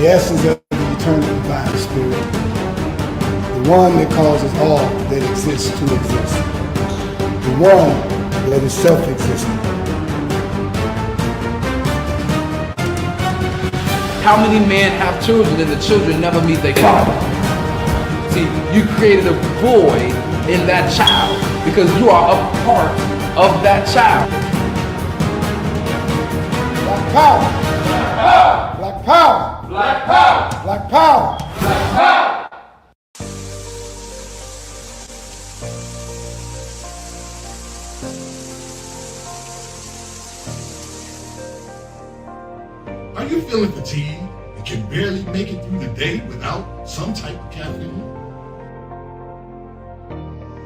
the essence of the eternal divine spirit, the one that causes all that exists to exist, the one that is self-existent. How many men have children and the children never meet their father? See, you created a void in that child because you are a part of that child. Black power! Black power! Black power! Black power! Black power! Are you feeling fatigued and can barely make it through the day without some type of caffeine?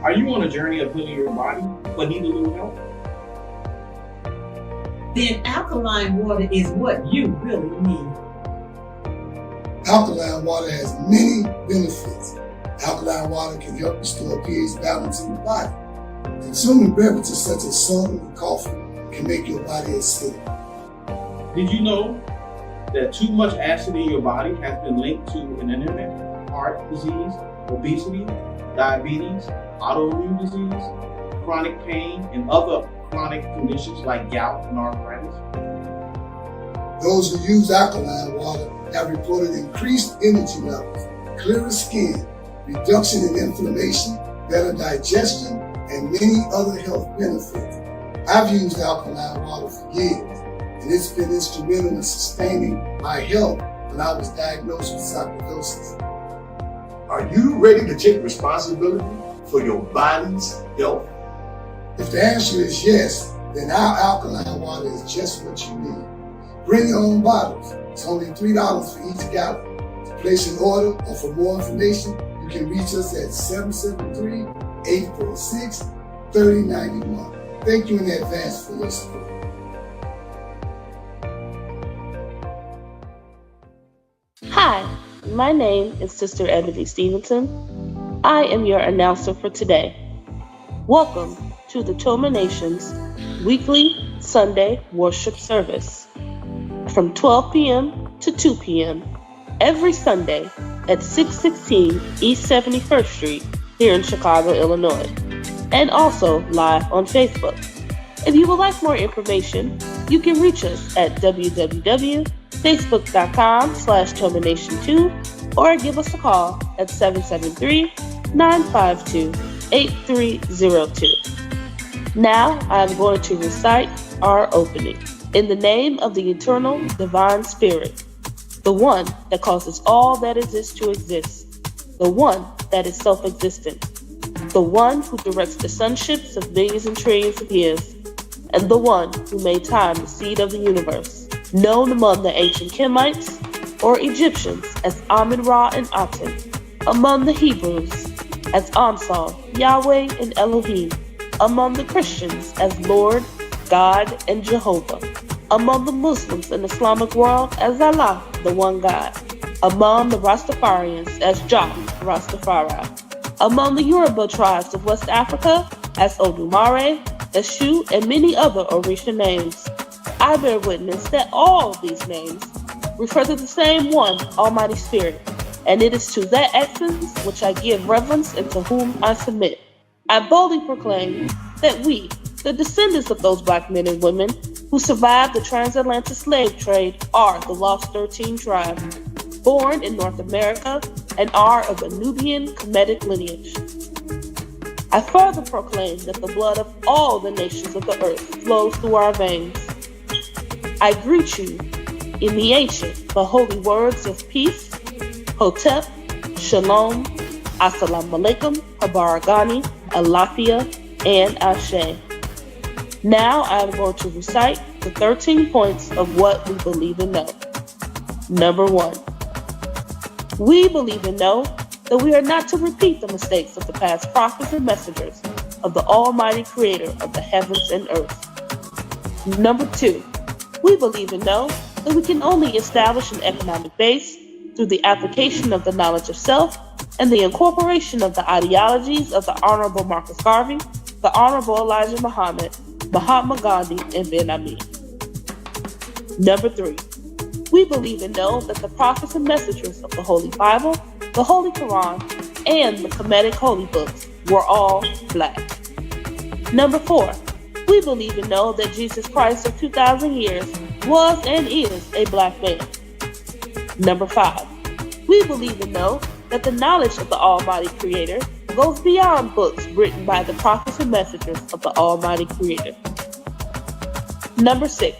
Are you on a journey of healing your body but need a little help? Then alkaline water is what you really need. Alkaline water has many benefits. Alkaline water can help restore pH balance in the body. Consuming beverages such as soda and coffee can make your body acidic. Did you know that too much acid in your body has been linked to an anemia, heart disease, obesity, diabetes, autoimmune disease, chronic pain, and other chronic conditions like gout and arthritis? Those who use alkaline water have reported increased energy levels, clearer skin, reduction in inflammation, better digestion, and many other health benefits. I've used alkaline water for years, and it's been instrumental in sustaining my health when I was diagnosed with sarcoidosis. Are you ready to take responsibility for your body's health? If the answer is yes, then our alkaline water is just what you need. Bring your own bottles. It's only $3 for each gallon. To place an order or for more information, you can reach us at 773-846-3091. Thank you in advance for your support. Hi, my name is Sister Ebony Stevenson. I am your announcer for today. Welcome to the Toma Nation's weekly Sunday worship service from 12 p.m. to 2 p.m. every Sunday at 616 East 71st Street here in Chicago, Illinois, and also live on Facebook. If you would like more information, you can reach us at www.facebook.com/TomaNation2 or give us a call at 773-952-8302. Now I'm going to recite our opening. In the name of the eternal divine spirit, the one that causes all that exists to exist, the one that is self-existent, the one who directs the sunships of millions and trillions of years, and the one who made time the seed of the universe, known among the ancient Kemites or Egyptians as Amun-Ra and Aten, among the Hebrews as Ansal, Yahweh, and Elohim, among the Christians as Lord, God, and Jehovah, among the Muslims and Islamic world as Allah, the one God, among the Rastafarians as Jah, Rastafari, among the Yoruba tribes of West Africa as Odumare, Eshu, and many other Orisha names. I bear witness that all of these names refer to the same one, Almighty Spirit, and it is to that essence which I give reverence and to whom I submit. I boldly proclaim that we, the descendants of those black men and women who survived the transatlantic slave trade, are the Lost 13 tribe, born in North America and are of a Nubian Kemetic lineage. I further proclaim that the blood of all the nations of the earth flows through our veins. I greet you in the ancient but holy words of peace, Hotep, Shalom, Assalamu alaikum, Habaragani, Alafia, and Ashe. Now I am going to recite the 13 points of what we believe and know. Number 1. We believe and know that we are not to repeat the mistakes of the past prophets and messengers of the Almighty Creator of the heavens and earth. Number 2. We believe and know that we can only establish an economic base through the application of the knowledge of self and the incorporation of the ideologies of the Honorable Marcus Garvey, the Honorable Elijah Muhammad, Mahatma Gandhi, and Ben Ami. Number 3. We believe and know that the prophets and messengers of the Holy Bible, the Holy Quran, and the Kemetic Holy Books were all black. Number 4, we believe and know that Jesus Christ of 2,000 years was and is a black man. Number 5, we believe and know that the knowledge of the Almighty Creator goes beyond books written by the prophets and messengers of the Almighty Creator. Number 6,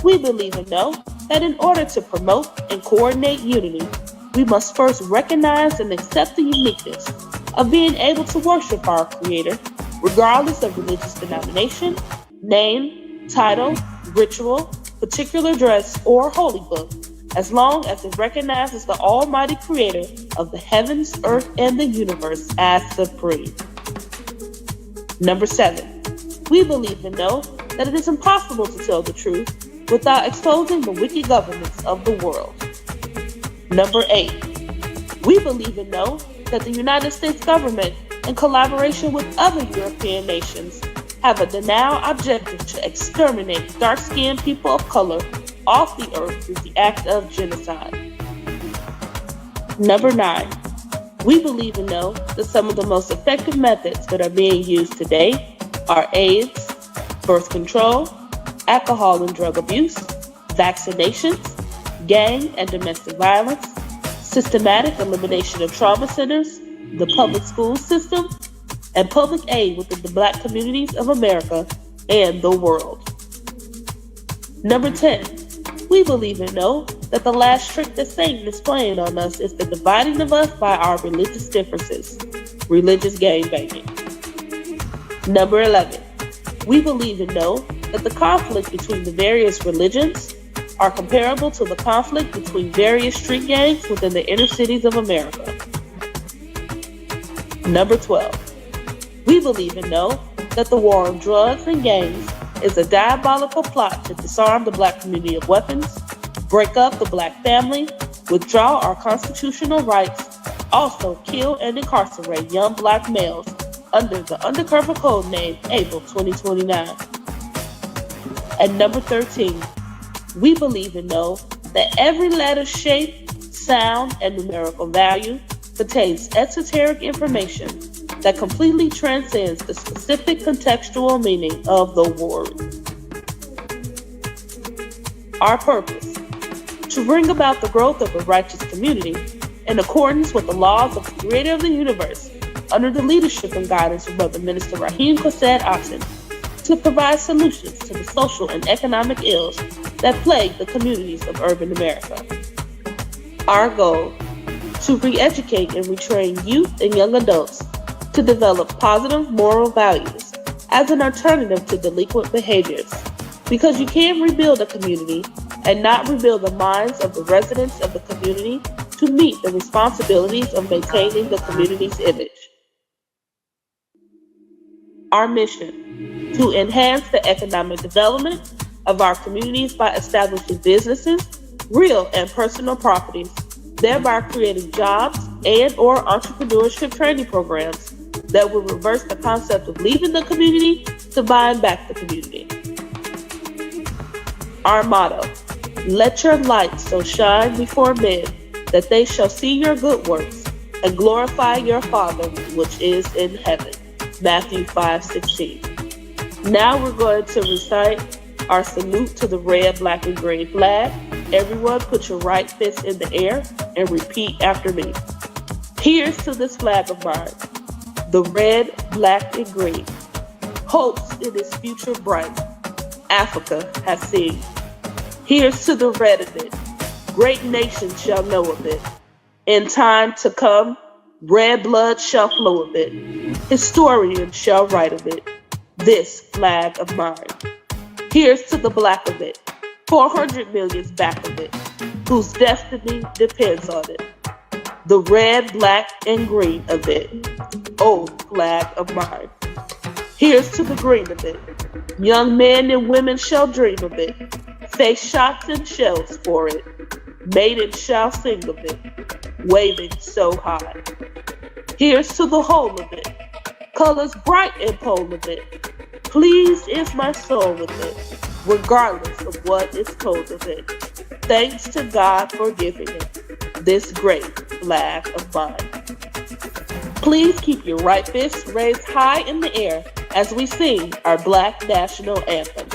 we believe and know that in order to promote and coordinate unity, we must first recognize and accept the uniqueness of being able to worship our Creator, regardless of religious denomination, name, title, ritual, particular dress, or holy book, as long as it recognizes the Almighty Creator of the heavens, earth, and the universe as supreme. Number 7, we believe and know that it is impossible to tell the truth without exposing the wicked governments of the world. Number 8, we believe and know that the United States government, in collaboration with other European nations, have a denial objective to exterminate dark-skinned people of color off the earth through the act of genocide. Number 9, we believe and know that some of the most effective methods that are being used today are AIDS, birth control, alcohol and drug abuse, vaccinations, gang and domestic violence, systematic elimination of trauma centers, the public school system, and public aid within the black communities of America and the world. Number 10, we believe and know that the last trick that Satan is playing on us is the dividing of us by our religious differences, religious gangbanging. Number 11, we believe and know that the conflict between the various religions are comparable to the conflict between various street gangs within the inner cities of America. Number 12, we believe and know that the war on drugs and gangs is a diabolical plot to disarm the black community of weapons, break up the black family, withdraw our constitutional rights, also kill and incarcerate young black males under the undercover code name Able 2029. And number 13, we believe and know that every letter, shape, sound, and numerical value contains esoteric information that completely transcends the specific contextual meaning of the word. Our purpose: to bring about the growth of a righteous community in accordance with the laws of the Creator of the universe, under the leadership and guidance of Brother Minister Raheem Quasad Oxen, to provide solutions to the social and economic ills that plague the communities of urban America. Our goal: to re-educate and retrain youth and young adults to develop positive moral values as an alternative to delinquent behaviors, because you can't rebuild a community and not rebuild the minds of the residents of the community to meet the responsibilities of maintaining the community's image. Our mission: to enhance the economic development of our communities by establishing businesses, real and personal properties, thereby creating jobs and/or entrepreneurship training programs that will reverse the concept of leaving the community to buying back the community. Our motto: let your light so shine before men that they shall see your good works and glorify your Father which is in heaven. Matthew 5:16. Now we're going to recite our salute to the red, black, and green flag. Everyone put your right fist in the air and repeat after me. Here's to this flag of mine, the red, black, and green. Hopes in its future bright, Africa has seen. Here's to the red of it, great nations shall know of it. In time to come, red blood shall flow of it. Historians shall write of it, this flag of mine. Here's to the black of it, 400 million's back of it, whose destiny depends on it. The red, black, and green of it, oh flag of mine. Here's to the green of it, young men and women shall dream of it, face shots and shells for it, maidens shall sing of it, waving so high. Here's to the whole of it, colors bright and pole of it, pleased is my soul with it, regardless of what is told of it. Thanks to God for giving him this great flag of mine. Please keep your right fist raised high in the air as we sing our Black National Anthem.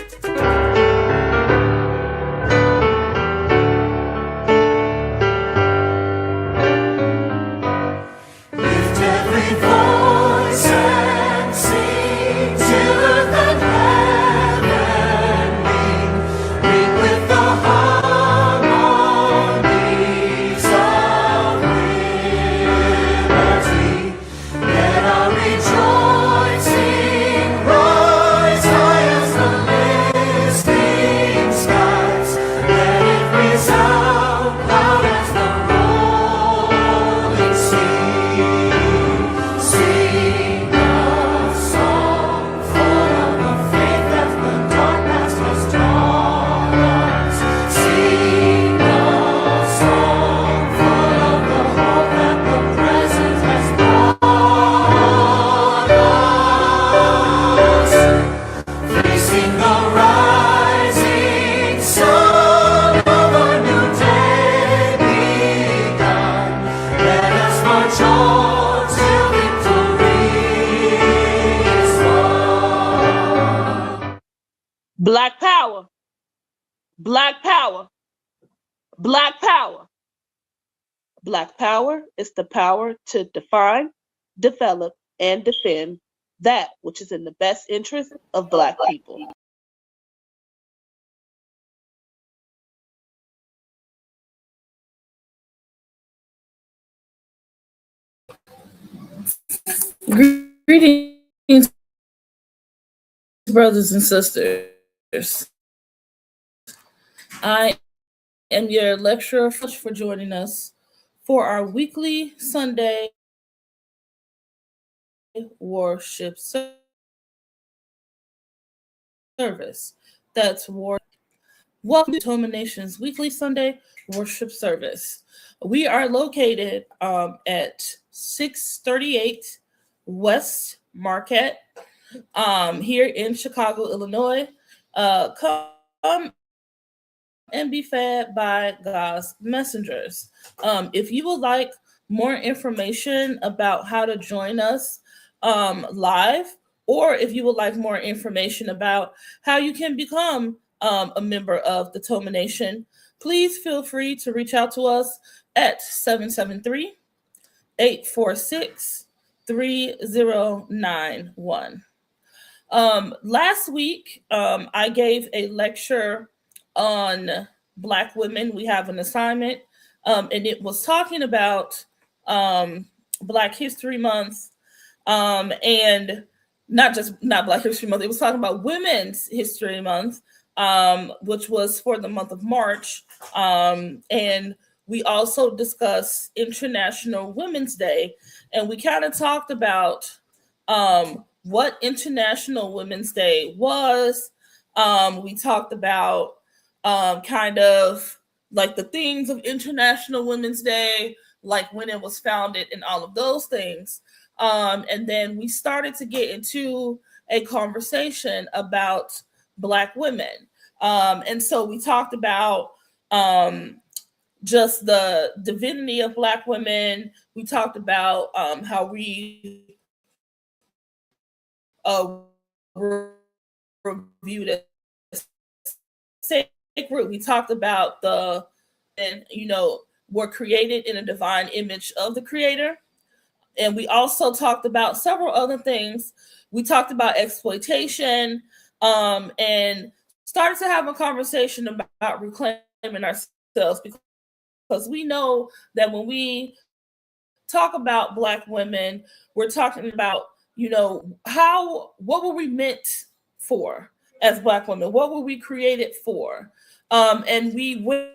Black power, black power, black power. Black power is the power to define, develop, and defend that which is in the best interest of Black people. Greetings, brothers and sisters. I am your lecturer for joining us for our weekly Sunday worship service. That's Welcome to Toma Nation's weekly Sunday worship service. We are located at 638 West Marquette here in Chicago, Illinois. Come and be fed by God's messengers. If you would like more information about how to join us live, or if you would like more information about how you can become a member of the Toma Nation, please feel free to reach out to us at 773-846-3091. Last week, I gave a lecture on Black women. We have an assignment, and it was talking about Black History Month, and not Black History Month. It was talking about Women's History Month, which was for the month of March, and we also discussed International Women's Day, and we kind of talked about what International Women's Day was. We talked about kind of like the things of International Women's Day, like when it was founded and all of those things. And then we started to get into a conversation about Black women. And so we talked about just the divinity of Black women. We talked about how we reviewed it sacred. We talked about we're created in a divine image of the Creator. And we also talked about several other things. We talked about exploitation, and started to have a conversation about reclaiming ourselves, because we know that when we talk about Black women, we're talking about, what were we meant for as Black women? What were we created for? And we went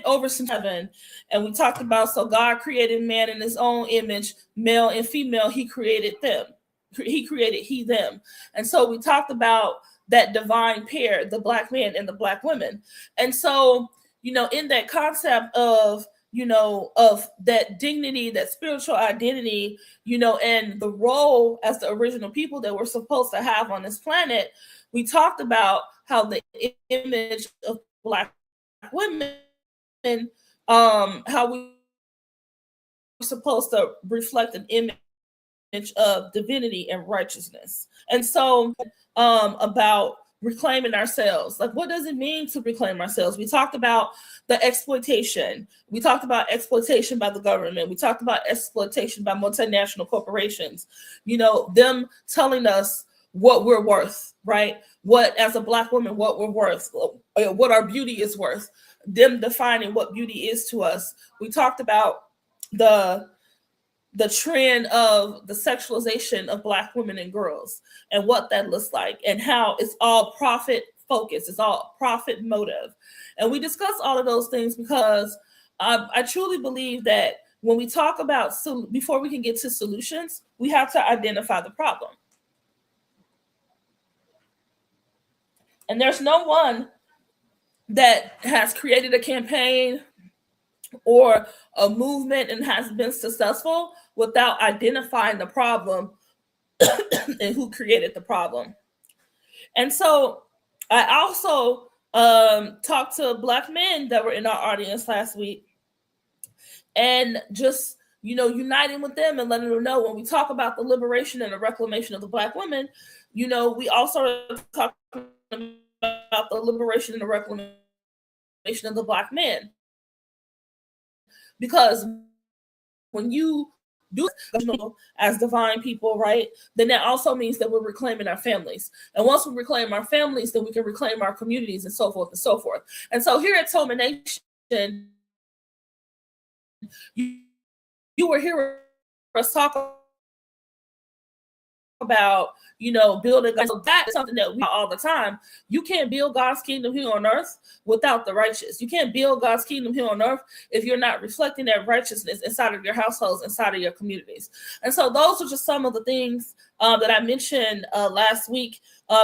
over some heaven, and we talked about, so God created man in his own image, male and female, he created them. He created them. And so we talked about that divine pair, the Black man and the Black women. And so, in that concept of, of that dignity, that spiritual identity, and the role as the original people that we're supposed to have on this planet, we talked about how the image of Black women, how we're supposed to reflect an image of divinity and righteousness. And so about reclaiming ourselves. Like, what does it mean to reclaim ourselves? We talked about the exploitation. We talked about exploitation by the government. We talked about exploitation by multinational corporations, them telling us what we're worth, right? What, as a Black woman, what we're worth, what our beauty is worth, them defining what beauty is to us. We talked about the trend of the sexualization of Black women and girls and what that looks like, and how it's all profit focused, it's all profit motive. And we discuss all of those things because I truly believe that when we talk about, before we can get to solutions, we have to identify the problem. And there's no one that has created a campaign or a movement and has been successful without identifying the problem and who created the problem. And so I also talked to Black men that were in our audience last week, and just uniting with them and letting them know, when we talk about the liberation and the reclamation of the Black women, we also talk about the liberation and the reclamation of the Black men. Because when you do as divine people, right, then that also means that we're reclaiming our families. And once we reclaim our families, then we can reclaim our communities, and so forth and so forth. And so here at Toma Nation, you were hearing us talk about, building. So that's something that we all the time. You can't build God's kingdom here on earth without the righteous. You can't build God's kingdom here on earth if you're not reflecting that righteousness inside of your households, inside of your communities. And so those are just some of the things that I mentioned last week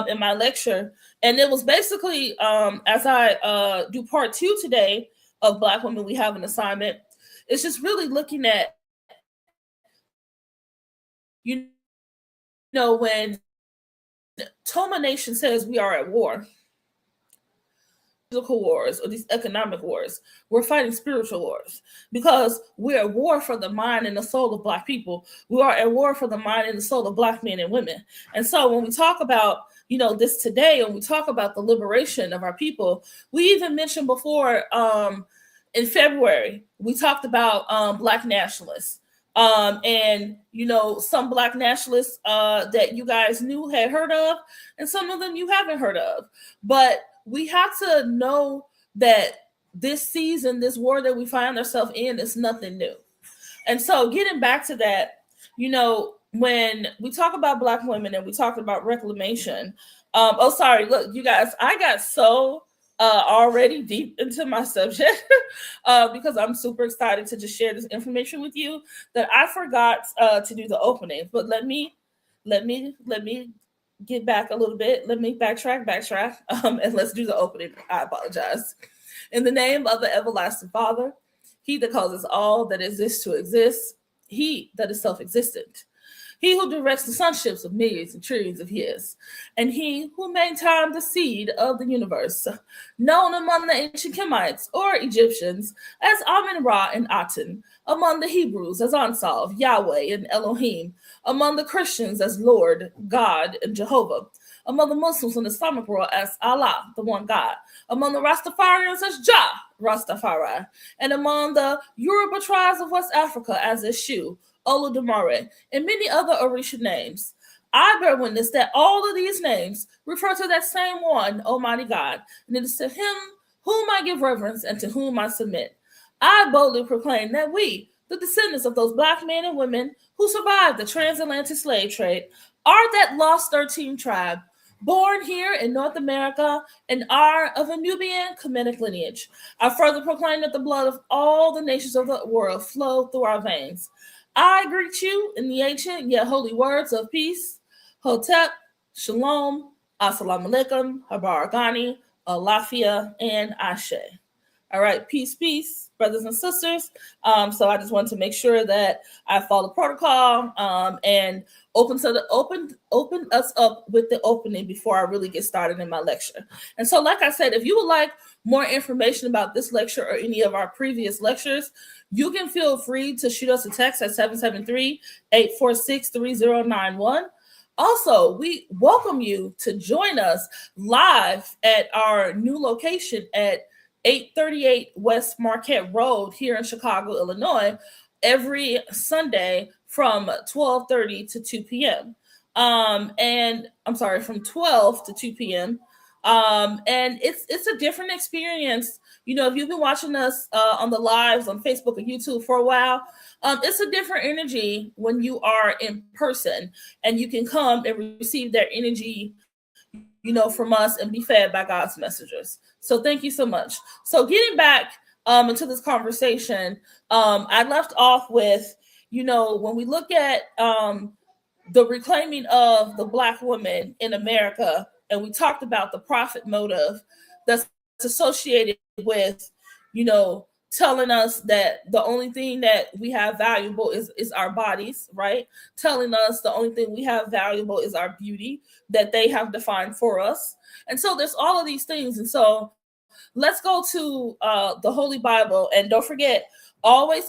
in my lecture. And it was basically, as I do part 2 today of Black Women, We Have an Assignment, it's just really looking at, when Toma Nation says we are at war, physical wars or these economic wars, we're fighting spiritual wars, because we're at war for the mind and the soul of Black people. We are at war for the mind and the soul of Black men and women. And so when we talk about, this today, and we talk about the liberation of our people, we even mentioned before in February, we talked about Black nationalists. And some Black nationalists that you guys had heard of, and some of them you haven't heard of. But we have to know that this season, this war that we find ourselves in, is nothing new. And so getting back to that, when we talk about Black women and we talk about reclamation, look, you guys, I got so already deep into my subject because I'm super excited to just share this information with you that I forgot to do the opening. But let me get back a little bit. Let me backtrack, and let's do the opening. I apologize. In the name of the everlasting Father, He that causes all that exists to exist, He that is self-existent, He who directs the sonships of millions and trillions of years, and He who maintained the seed of the universe, known among the ancient Kemites or Egyptians as Amun-Ra and Aten, among the Hebrews as Ansalv, Yahweh, and Elohim, among the Christians as Lord, God, and Jehovah, among the Muslims and Islamic world as Allah, the one God, among the Rastafarians as Jah, Rastafari, and among the Yoruba tribes of West Africa as Eshu, Olodumare, and many other Orisha names. I bear witness that all of these names refer to that same one, Almighty God, and it is to Him whom I give reverence and to whom I submit. I boldly proclaim that we, the descendants of those Black men and women who survived the transatlantic slave trade, are that lost 13 tribe, born here in North America, and are of a Nubian Kemetic lineage. I further proclaim that the blood of all the nations of the world flow through our veins. I greet you in the ancient yet holy words of peace, Hotep, Shalom, Assalamu Alaikum, Habar Ghani, Alafia, and Ashe. All right, peace, brothers and sisters. So I just wanted to make sure that I follow protocol and open us up with the opening before I really get started in my lecture. And so, like I said, if you would like more information about this lecture or any of our previous lectures, you can feel free to shoot us a text at 773-846-3091. Also, we welcome you to join us live at our new location at 838 West Marquette Road here in Chicago, Illinois, every Sunday from 12:30 to 2 p.m. And I'm sorry, from 12 to 2 p.m. And it's a different experience. You know, if you've been watching us on the lives on Facebook and YouTube for a while, it's a different energy when you are in person and you can come and receive that energy, you know, from us and be fed by God's messengers. So thank you so much. So getting back into this conversation, I left off with, you know, when we look at the reclaiming of the Black woman in America, and we talked about the profit motive that's associated with, you know, telling us that the only thing that we have valuable is our bodies, right? Telling us the only thing we have valuable is our beauty that they have defined for us. And so there's all of these things. And so let's go to the Holy Bible. And don't forget, always,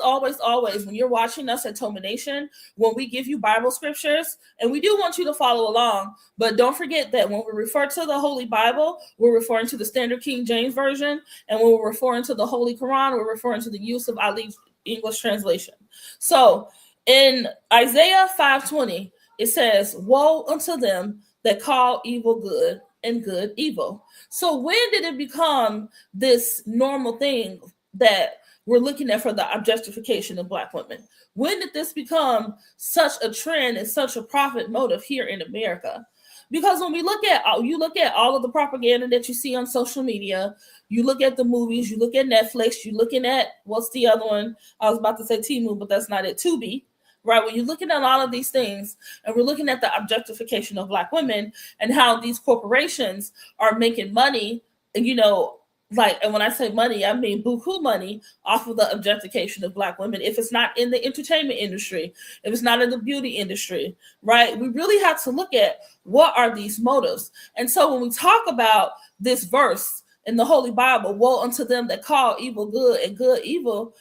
when you're watching us at Toma Nation, when we give you Bible scriptures, and we do want you to follow along, but don't forget that when we refer to the Holy Bible, we're referring to the Standard King James Version. And when we're referring to the Holy Quran, we're referring to the use of Ali's English translation. So in Isaiah 5:20, it says, "Woe unto them that call evil good and good evil." So when did it become this normal thing that we're looking at for the objectification of Black women? When did this become such a trend and such a profit motive here in America? Because when we look at, you look at all of the propaganda that you see on social media, you look at the movies, you look at Netflix, you're looking at, what's the other one? I was about to say Temu, but that's not it, Tubi, right? When you're looking at all of these things, and we're looking at the objectification of Black women and how these corporations are making money, and, you know, like, and when I say money, I mean buku money off of the objectification of Black women. If it's not in the entertainment industry, if it's not in the beauty industry, right? We really have to look at what are these motives. And so when we talk about this verse in the Holy Bible, woe unto them that call evil good and good evil,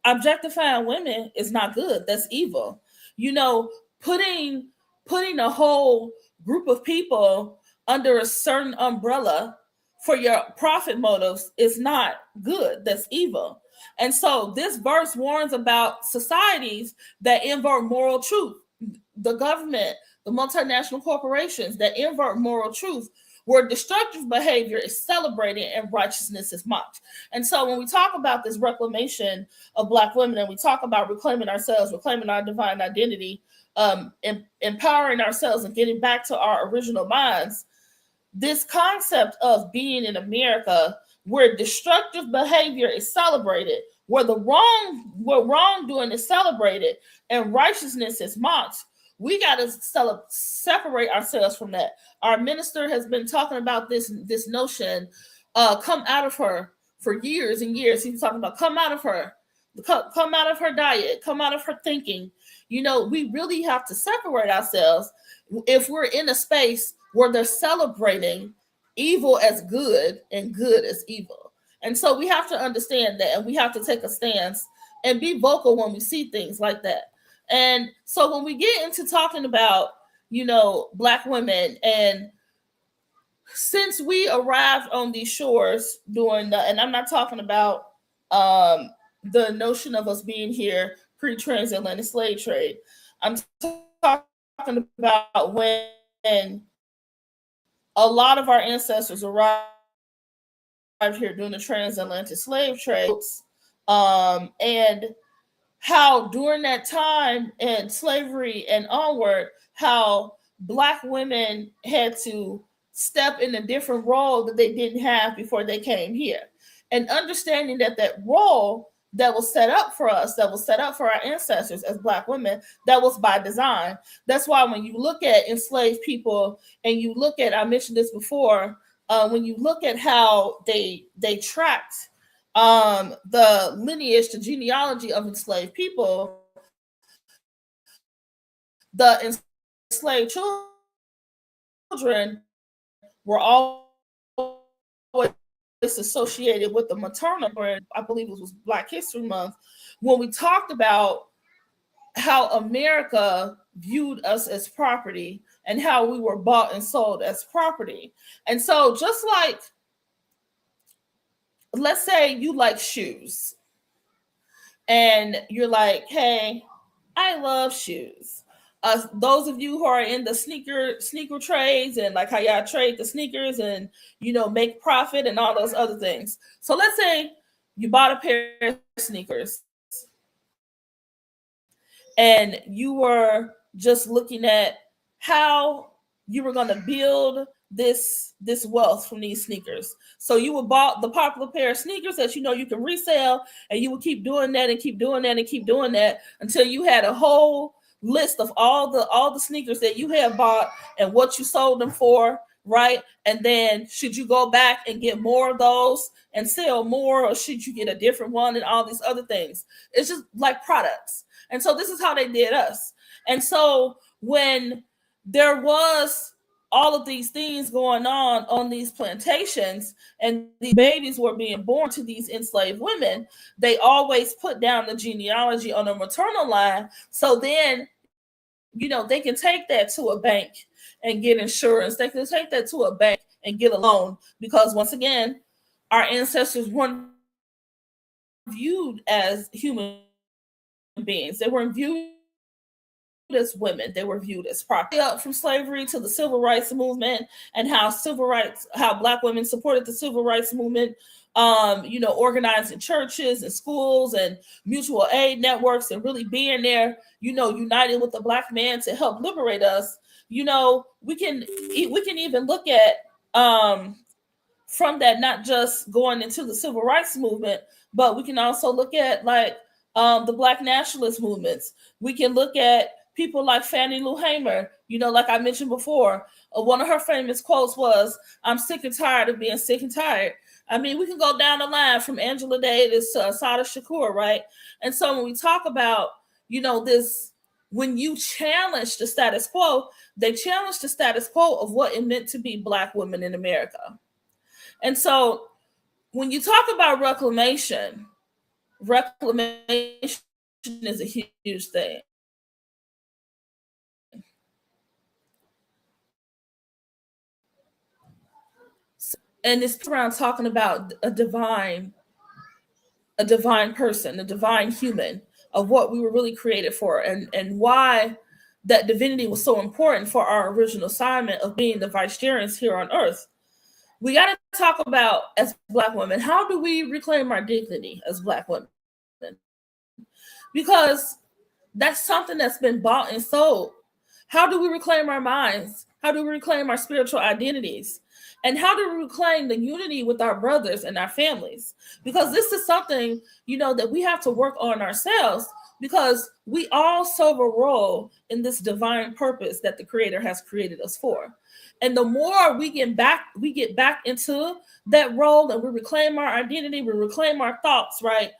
objectifying women is not good. That's evil. You know, putting a whole group of people under a certain umbrella for your profit motives is not good. That's evil. And so this verse warns about societies that invert moral truth, the government, the multinational corporations that invert moral truth, where destructive behavior is celebrated and righteousness is mocked. And so when we talk about this reclamation of Black women, and we talk about reclaiming ourselves, reclaiming our divine identity, empowering ourselves and getting back to our original minds, this concept of being in America where destructive behavior is celebrated, where wrongdoing is celebrated and righteousness is mocked, we got to separate ourselves from that. Our minister has been talking about this notion, come out of her for years and years. He's talking about come out of her diet, come out of her thinking. You know, we really have to separate ourselves if we're in a space where they're celebrating evil as good and good as evil. And so we have to understand that, and we have to take a stance and be vocal when we see things like that. And so when we get into talking about, you know, Black women, and since we arrived on these shores during and I'm not talking about the notion of us being here pre-transatlantic slave trade. I'm talking about when a lot of our ancestors arrived here during the transatlantic slave trades, and how during that time and slavery and onward, how Black women had to step in a different role that they didn't have before they came here. And understanding that role that was set up for us, that was set up for our ancestors as Black women, that was by design. That's why when you look at enslaved people and you look at, I mentioned this before, when you look at how they tracked the lineage, the genealogy of enslaved people, the enslaved children were always associated with the maternal brand. I believe it was Black History Month, when we talked about how America viewed us as property and how we were bought and sold as property. And so just like, let's say you like shoes and you're like, hey, I love shoes. Those of you who are in the sneaker trades and like how y'all trade the sneakers and, you know, make profit and all those other things. So let's say you bought a pair of sneakers and you were just looking at how you were going to build this wealth from these sneakers. So you would bought the popular pair of sneakers that you know you can resell, and you would keep doing that and keep doing that and keep doing that until you had a whole list of all the sneakers that you had bought and what you sold them for, right? And then should you go back and get more of those and sell more, or should you get a different one and all these other things? It's just like products. And so this is how they did us. And so when there was all of these things going on these plantations, and these babies were being born to these enslaved women, they always put down the genealogy on the maternal line. So then, you know, they can take that to a bank and get insurance. They can take that to a bank and get a loan, because once again, our ancestors weren't viewed as human beings. They weren't viewed as women. They were viewed as property. Up from slavery to the civil rights movement, and how Black women supported the civil rights movement, you know, organizing churches and schools and mutual aid networks, and really being there, you know, united with the Black man to help liberate us. You know, we can even look at from that, not just going into the civil rights movement, but we can also look at like the Black nationalist movements. We can look at people like Fannie Lou Hamer. You know, like I mentioned before, one of her famous quotes was, "I'm sick and tired of being sick and tired." I mean, we can go down the line from Angela Davis to Assata Shakur, right? And so when we talk about, you know, this, when you challenge the status quo, they challenged the status quo of what it meant to be Black women in America. And so when you talk about reclamation is a huge thing. And it's around talking about a divine person, a divine human, of what we were really created for, and why that divinity was so important for our original assignment of being the vicegerents here on earth. We got to talk about, as Black women, how do we reclaim our dignity as Black women? Because that's something that's been bought and sold. How do we reclaim our minds? How do we reclaim our spiritual identities? And how do we reclaim the unity with our brothers and our families? Because this is something, you know, that we have to work on ourselves, because we all serve a role in this divine purpose that the Creator has created us for. And the more we get back into that role, and we reclaim our identity, we reclaim our thoughts, right?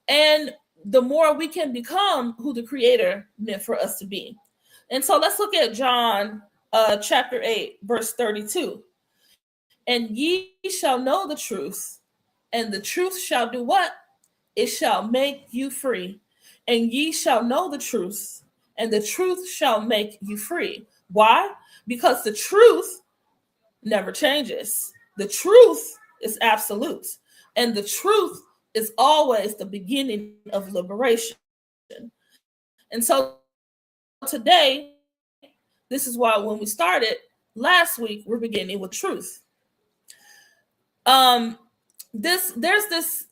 And the more we can become who the Creator meant for us to be. And so let's look at John chapter 8, verse 32. And ye shall know the truth, and the truth shall do what? It shall make you free. And ye shall know the truth, and the truth shall make you free. Why? Because the truth never changes. The truth is absolute. And the truth is always the beginning of liberation. And so today, this is why when we started last week, we're beginning with truth. There's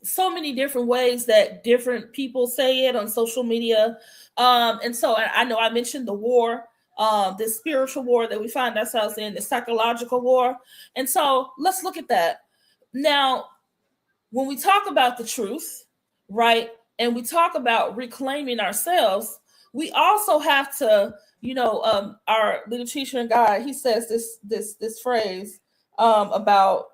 so many different ways that different people say it on social media. And so I know I mentioned the war, this spiritual war that we find ourselves in, the psychological war. And so let's look at that. Now, when we talk about the truth, right, and we talk about reclaiming ourselves, we also have to, you know, our little teacher and guide, he says this phrase about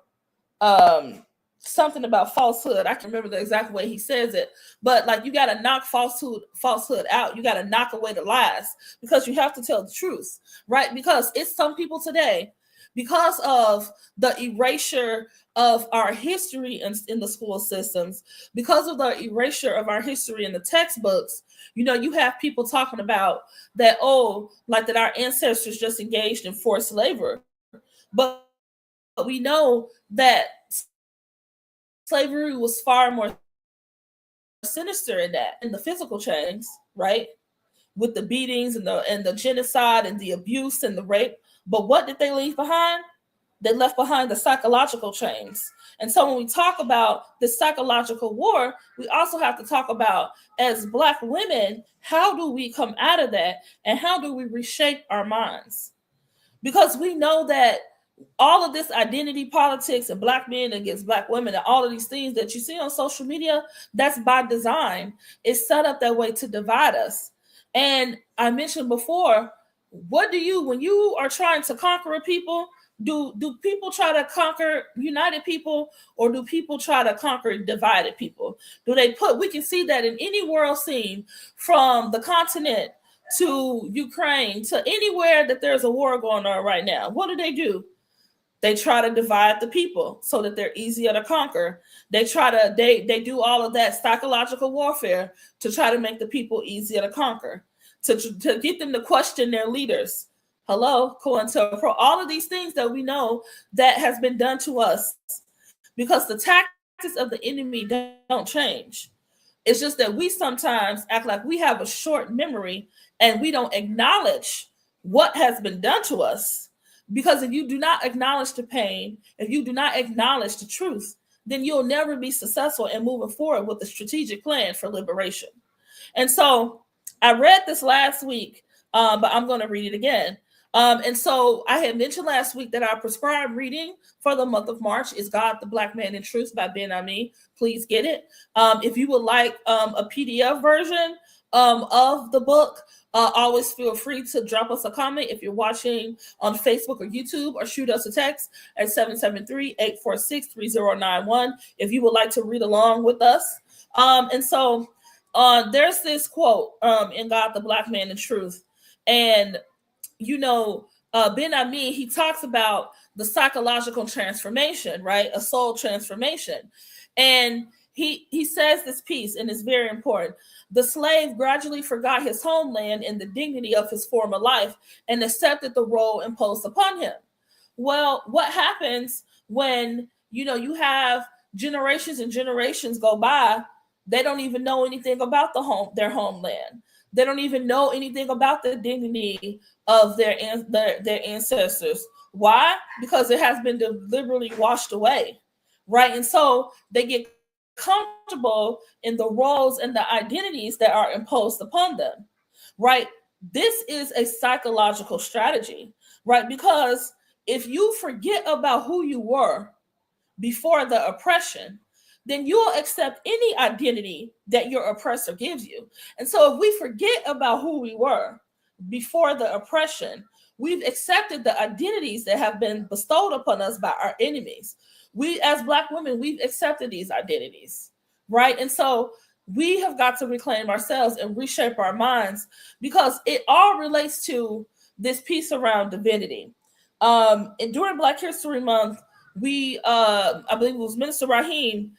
something about falsehood. I can remember the exact way he says it, but like, you got to knock falsehood out. You got to knock away the lies, because you have to tell the truth, right? Because it's some people today, because of the erasure of our history in the school systems, because of the erasure of our history in the textbooks, you know, you have people talking about that, oh, like that our ancestors just engaged in forced labor. But we know that slavery was far more sinister in the physical chains, right? With the beatings and the genocide and the abuse and the rape. But what did they leave behind? They left behind the psychological chains. And so when we talk about the psychological war, we also have to talk about, as Black women, how do we come out of that, and how do we reshape our minds? Because we know that all of this identity politics and Black men against Black women and all of these things that you see on social media, that's by design. It's set up that way to divide us. And I mentioned before, what do you, when you are trying to conquer people, do people try to conquer united people, or do people try to conquer divided people? We can see that in any world scene, from the continent to Ukraine to anywhere that there's a war going on right now. What do? They try to divide the people so that they're easier to conquer. They do all of that psychological warfare to try to make the people easier to conquer, to get them to question their leaders. Hello, COINTELPRO, all of these things that we know that has been done to us, because the tactics of the enemy don't change. It's just that we sometimes act like we have a short memory and we don't acknowledge what has been done to us. Because if you do not acknowledge the pain, if you do not acknowledge the truth, then you'll never be successful in moving forward with the strategic plan for liberation. And so I read this last week, but I'm going to read it again. And so I had mentioned last week that our prescribed reading for the month of March is God, the Black Man in Truth by Ben Ami. Please get it. If you would like a PDF version of the book, always feel free to drop us a comment if you're watching on Facebook or YouTube, or shoot us a text at 773-846-3091 if you would like to read along with us. And so there's this quote in God, the Black Man in Truth. And you know, Ben Ami, he talks about the psychological transformation, right? A soul transformation. And he says this piece, and it's very important. The slave gradually forgot his homeland and the dignity of his former life and accepted the role imposed upon him. Well, what happens when, you know, you have generations and generations go by, they don't even know anything about their homeland. They don't even know anything about the dignity of their ancestors. Why? Because it has been deliberately washed away, right? And so they get comfortable in the roles and the identities that are imposed upon them, right? This is a psychological strategy, right? Because if you forget about who you were before the oppression, then you'll accept any identity that your oppressor gives you. And so if we forget about who we were before the oppression, we've accepted the identities that have been bestowed upon us by our enemies. We, as Black women, we've accepted these identities, right? And so we have got to reclaim ourselves and reshape our minds, because it all relates to this piece around divinity. And during Black History Month, I believe it was Minister Raheem,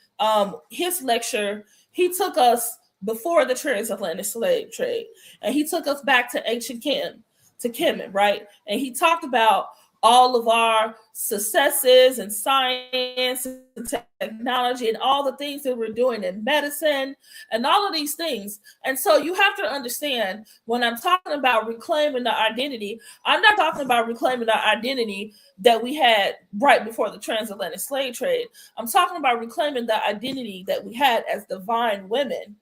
his lecture, he took us before the transatlantic slave trade, and he took us back to ancient Kemet, right? And he talked about all of our successes in science and technology and all the things that we're doing in medicine and all of these things. And so you have to understand, when I'm talking about reclaiming the identity, I'm not talking about reclaiming the identity that we had right before the transatlantic slave trade. I'm talking about reclaiming the identity that we had as divine women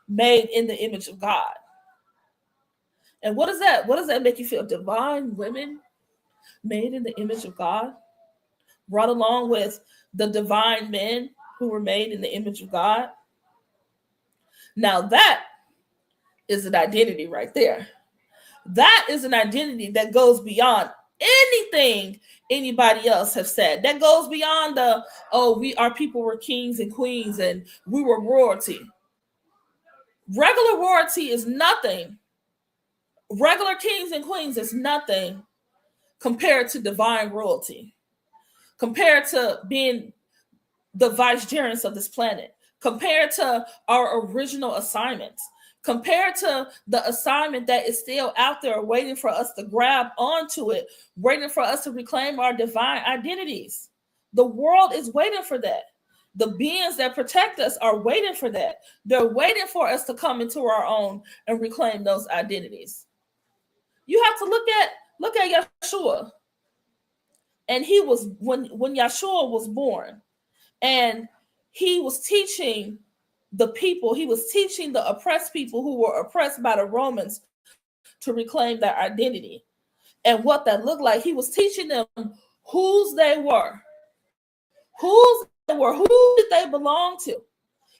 made in the image of God. And what is that? What does that make you feel? Divine women made in the image of God, brought along with the divine men who were made in the image of God. Now that is an identity right there. That is an identity that goes beyond anything anybody else have said. That goes beyond the, oh, our people were kings and queens and we were royalty. Regular royalty is nothing. Regular kings and queens is nothing compared to divine royalty, compared to being the vicegerents of this planet, compared to our original assignments, compared to the assignment that is still out there waiting for us to grab onto it, waiting for us to reclaim our divine identities. The world is waiting for that. The beings that protect us are waiting for that. They're waiting for us to come into our own and reclaim those identities. You have to look at Yeshua. And he was, when Yeshua was born, and he was teaching the people, he was teaching the oppressed people who were oppressed by the Romans to reclaim their identity. And what that looked like, he was teaching them whose they were. Who did they belong to?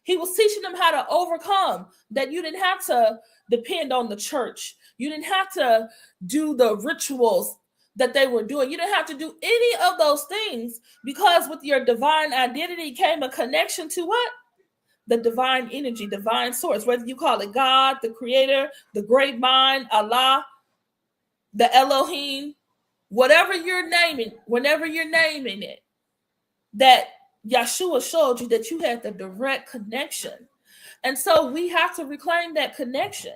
He was teaching them how to overcome, that you didn't have to depend on the church. You didn't have to do the rituals that they were doing. You didn't have to do any of those things, because with your divine identity came a connection to what? The divine energy, divine source, whether you call it God, the creator, the great mind, Allah, the Elohim, whatever you're naming, whenever you're naming it, that Yeshua showed you that you had the direct connection. And so we have to reclaim that connection.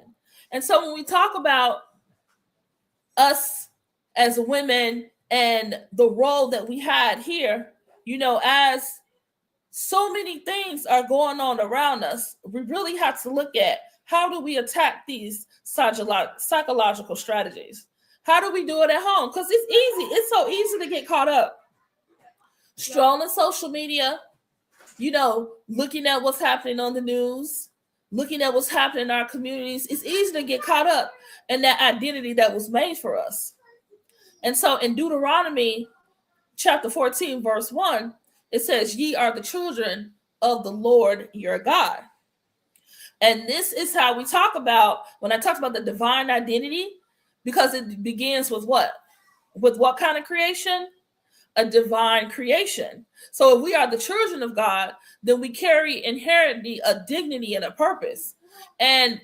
And so when we talk about us as women and the role that we had here, as so many things are going on around us, we really have to look at how do we attack these psychological strategies? How do we do it at home? Because it's easy. It's so easy to get caught up strolling social media, looking at what's happening on the news, looking at what's happening in our communities. It's easy to get caught up in that identity that was made for us. And so in Deuteronomy chapter 14, verse 1, it says, ye are the children of the Lord your God. And this is how we talk about, when I talk about the divine identity, because it begins with what? With what kind of creation? A divine creation. So if we are the children of God, then we carry inherently a dignity and a purpose. And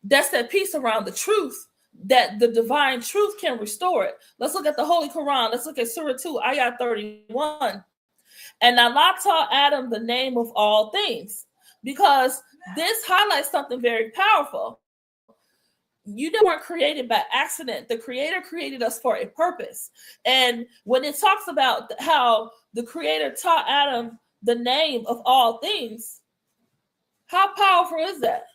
that's that piece around the truth, that the divine truth can restore it. Let's look at the Holy Quran. Let's look at Surah 2, Ayah 31. And Allah taught Adam the name of all things, because this highlights something very powerful. You weren't created by accident. The Creator created us for a purpose. And when it talks about how the Creator taught Adam the name of all things, how powerful is that?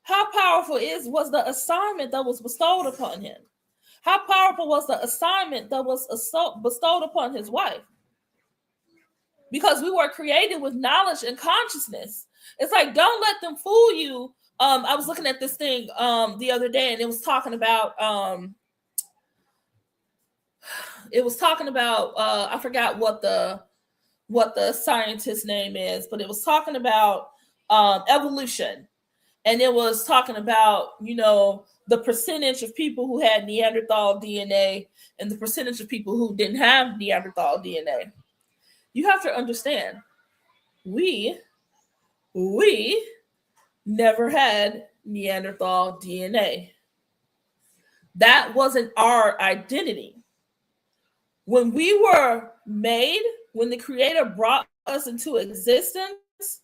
How powerful was the assignment that was bestowed upon him? How powerful was the assignment that was bestowed upon his wife? Because we were created with knowledge and consciousness. It's like, don't let them fool you. I was looking at this thing the other day, and it was talking about I forgot what the scientist's name is, but it was talking about evolution. And it was talking about, the percentage of people who had Neanderthal DNA and the percentage of people who didn't have Neanderthal DNA. You have to understand, we never had Neanderthal DNA. That wasn't our identity. When we were made, when the Creator brought us into existence,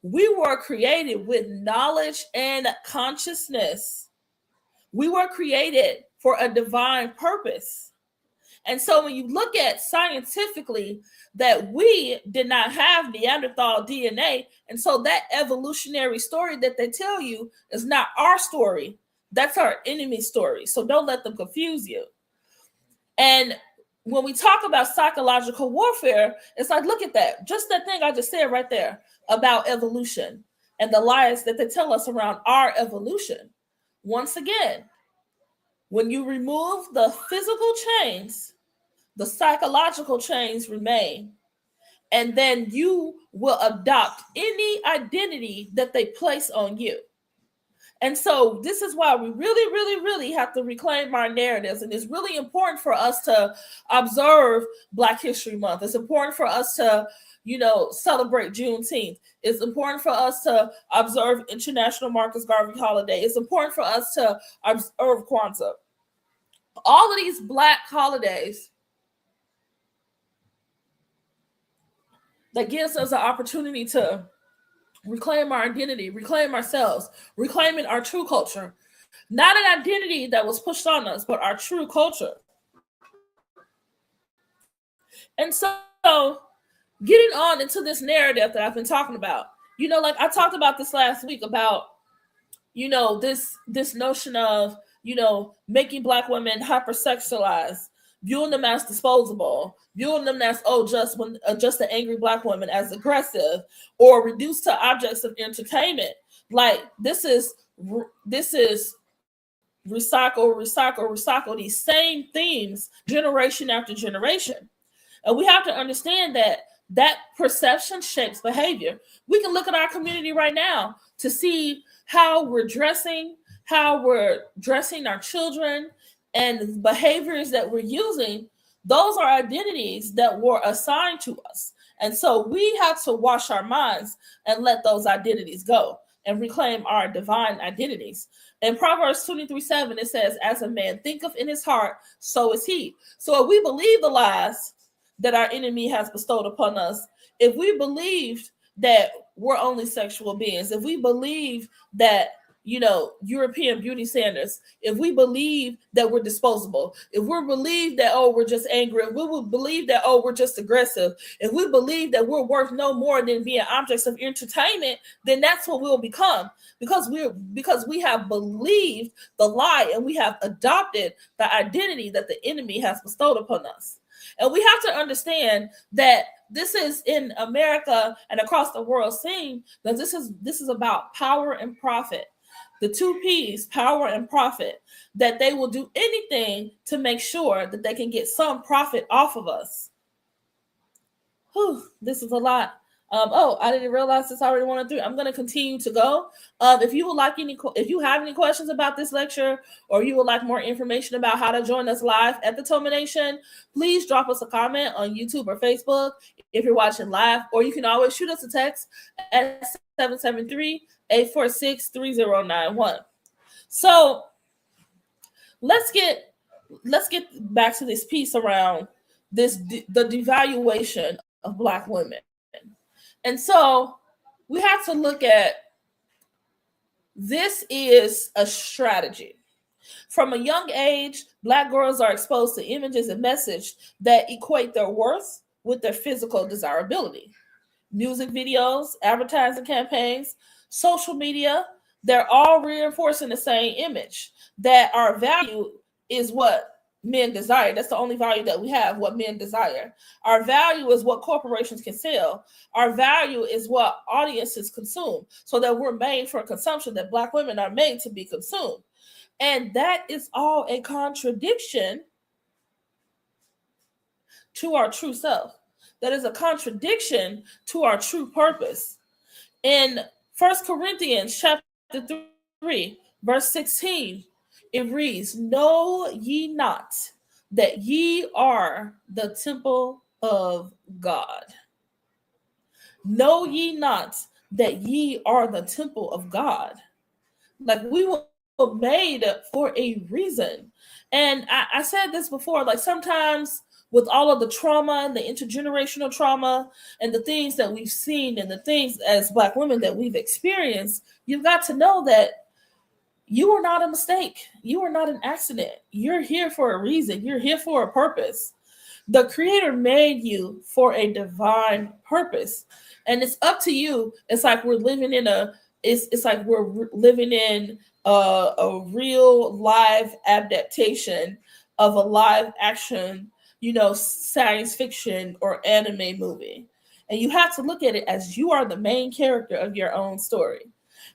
we were created with knowledge and consciousness. We were created for a divine purpose. And so when you look at scientifically that we did not have Neanderthal DNA, and so that evolutionary story that they tell you is not our story. That's our enemy's story. So don't let them confuse you. And when we talk about psychological warfare, it's like, look at that. Just that thing I just said right there about evolution and the lies that they tell us around our evolution. Once again, when you remove the physical chains, the psychological chains remain. And then you will adopt any identity that they place on you. And so this is why we really, really, really have to reclaim our narratives. And it's really important for us to observe Black History Month. It's important for us to, celebrate Juneteenth. It's important for us to observe International Marcus Garvey Holiday. It's important for us to observe Kwanzaa. All of these Black holidays that gives us an opportunity to reclaim our identity, reclaim ourselves, reclaiming our true culture. Not an identity that was pushed on us, but our true culture. And so getting on into this narrative that I've been talking about, like I talked about this last week about, this notion of, making Black women hypersexualized, viewing them as disposable, viewing them as just an angry Black woman, as aggressive, or reduced to objects of entertainment. Like this is recycle these same themes generation after generation. And we have to understand that perception shapes behavior. We can look at our community right now to see how we're dressing our children, and behaviors that we're using. Those are identities that were assigned to us. And so we have to wash our minds and let those identities go and reclaim our divine identities. In Proverbs 23:7, it says, as a man thinketh in his heart, so is he. So if we believe the lies that our enemy has bestowed upon us, if we believed that we're only sexual beings, if we believe that European beauty standards, if we believe that we're disposable, if we believe that, we're just angry, if we would believe that, we're just aggressive, if we believe that we're worth no more than being objects of entertainment, then that's what we'll become, because we have believed the lie and we have adopted the identity that the enemy has bestowed upon us. And we have to understand that this is in America and across the world, seeing that this is about power and profit. The 2 P's, power and profit, that they will do anything to make sure that they can get some profit off of us. This is a lot. I didn't realize this already 1 through. I'm going to continue to go. If you have any questions about this lecture, or you would like more information about how to join us live at the Toma Nation, please drop us a comment on YouTube or Facebook if you're watching live, or you can always shoot us a text at 773-846-3091. So let's get back to this piece around the devaluation of Black women. And so we have to look at, this is a strategy. From a young age, Black girls are exposed to images and messages that equate their worth with their physical desirability. Music videos, advertising campaigns, social media, they're all reinforcing the same image, that our value is what men desire. That's the only value that we have, what men desire. Our value is what corporations can sell. Our value is what audiences consume, so that we're made for consumption, that Black women are made to be consumed. And that is all a contradiction to our true self. That is a contradiction to our true purpose. In 1 Corinthians chapter 3, verse 16, it reads, know ye not that ye are the temple of God? Know ye not that ye are the temple of God? Like, we were made for a reason. And I said this before, like, sometimes with all of the trauma and the intergenerational trauma and the things that we've seen and the things as Black women that we've experienced, you've got to know that you are not a mistake. You are not an accident. You're here for a reason. You're here for a purpose. The Creator made you for a divine purpose. And it's up to you. It's like we're living in a real live adaptation of a live action, science fiction or anime movie. And you have to look at it as you are the main character of your own story.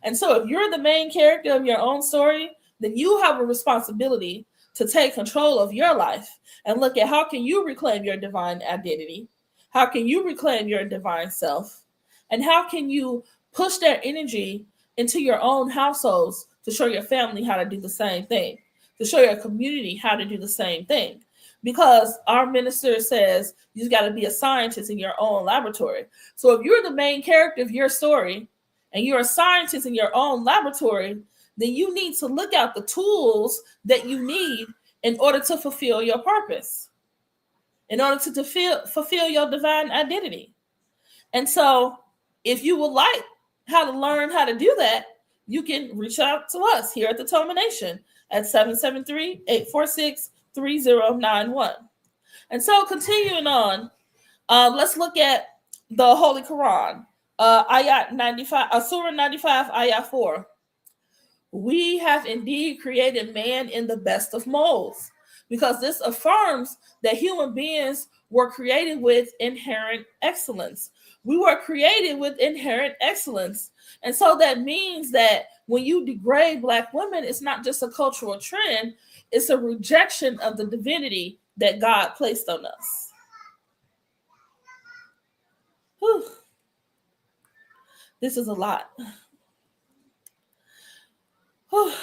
And so if you're the main character of your own story, then you have a responsibility to take control of your life and look at, how can you reclaim your divine identity? How can you reclaim your divine self? And how can you push that energy into your own households to show your family how to do the same thing, to show your community how to do the same thing. Because our minister says you got to be a scientist in your own laboratory. So if you're the main character of your story and you're a scientist in your own laboratory, then you need to look out the tools that you need in order to fulfill your purpose, in order to fulfill your divine identity. And so if you would like how to learn how to do that, you can reach out to us here at the Toma Nation at 773-846-3091. And so continuing on, let's look at the Holy Quran, Ayat 95, Surah 95, Ayat 4. We have indeed created man in the best of molds, because this affirms that human beings were created with inherent excellence. We were created with inherent excellence. And so that means that when you degrade Black women, it's not just a cultural trend, it's a rejection of the divinity that God placed on us. Whew. This is a lot. Whew.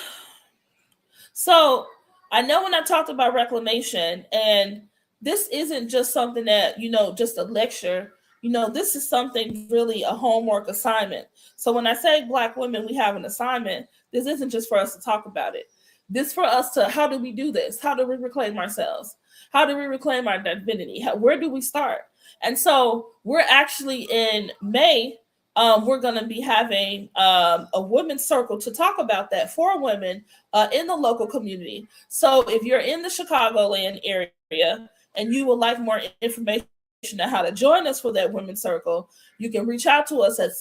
So I know when I talked about reclamation, and this isn't just something that, just a lecture, this is something really a homework assignment. So when I say Black women, we have an assignment, this isn't just for us to talk about it. This for us to, how do we do this? How do we reclaim ourselves? How do we reclaim our divinity? Where do we start? And so we're actually in May, we're going to be having a women's circle to talk about that for women in the local community. So if you're in the Chicagoland area and you would like more information on how to join us for that women's circle, you can reach out to us at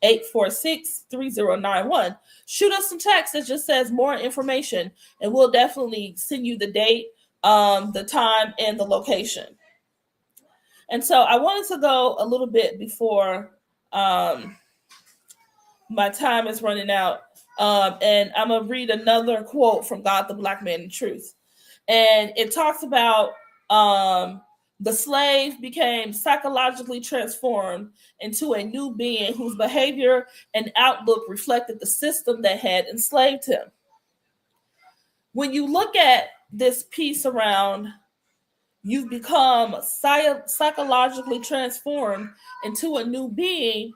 773-846-3091. Shoot us some text that just says more information, and we'll definitely send you the date, the time, and the location. And so I wanted to go a little bit before my time is running out. And I'm going to read another quote from God, the Black Man in Truth. And it talks about the slave became psychologically transformed into a new being whose behavior and outlook reflected the system that had enslaved him. When you look at this piece around, you've become psychologically transformed into a new being,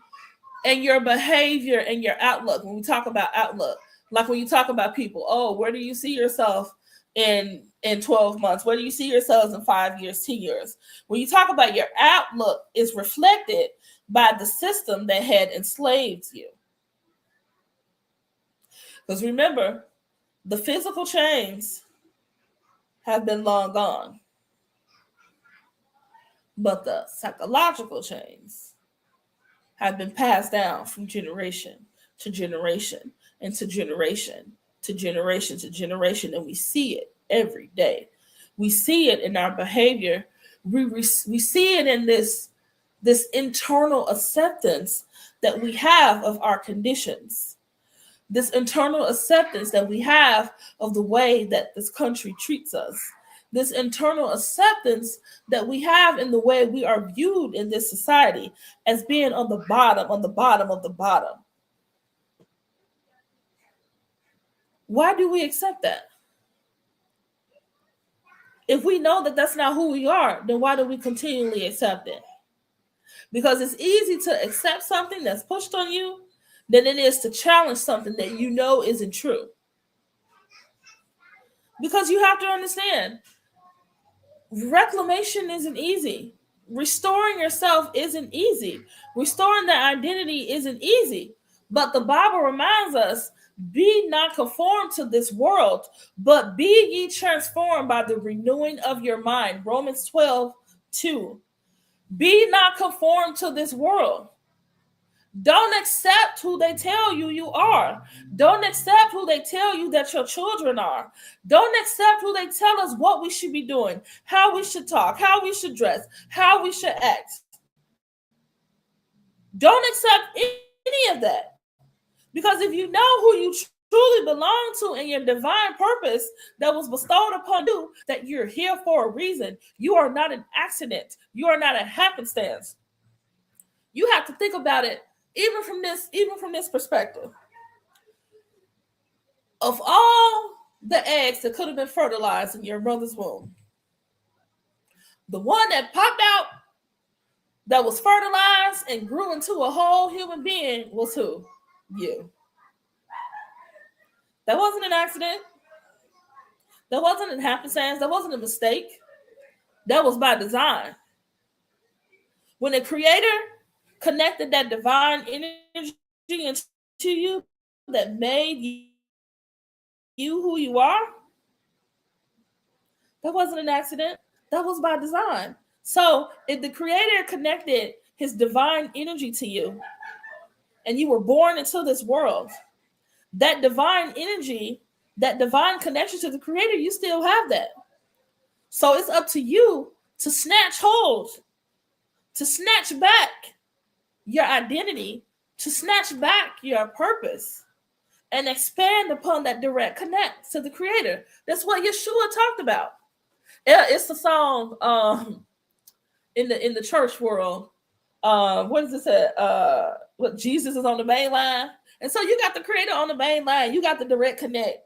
and your behavior and your outlook. When we talk about outlook, like when you talk about people, where do you see yourself in 12 months? Where do you see yourselves in 5 years, 10 years? When you talk about your outlook, is reflected by the system that had enslaved you. Because remember, the physical chains have been long gone, but the psychological chains have been passed down from generation to generation and to generation to generation to generation, and we see it every day. We see it in our behavior. We see it in this internal acceptance that we have of our conditions, this internal acceptance that we have of the way that this country treats us, this internal acceptance that we have in the way we are viewed in this society as being on the bottom of the bottom. Why do we accept that? If we know that that's not who we are, then why do we continually accept it? Because it's easy to accept something that's pushed on you than it is to challenge something that you know isn't true. Because you have to understand, reclamation isn't easy. Restoring yourself isn't easy. Restoring that identity isn't easy. But the Bible reminds us, be not conformed to this world, but be ye transformed by the renewing of your mind. Romans 12:2. Be not conformed to this world. Don't accept who they tell you are. Don't accept who they tell you that your children are. Don't accept who they tell us what we should be doing, how we should talk, how we should dress, how we should act. Don't accept any of that. Because if you know who you truly belong to and your divine purpose that was bestowed upon you, that you're here for a reason, you are not an accident. You are not a happenstance. You have to think about it even from this perspective. of all the eggs that could have been fertilized in your mother's womb, the one that popped out, that was fertilized and grew into a whole human being was who? You. That wasn't an accident. That wasn't a happenstance. That wasn't a mistake. That was by design. When the Creator connected that divine energy into you that made you who you are, that wasn't an accident. That was by design. So if the Creator connected his divine energy to you and you were born into this world, that divine energy, that divine connection to the Creator, you still have that. So it's up to you to snatch hold, to snatch back your identity, to snatch back your purpose, and expand upon that direct connect to the Creator. That's what Yeshua talked about. It's the song in the church world. What does it say? What, Jesus is on the main line, and so you got the Creator on the main line. You got the direct connect.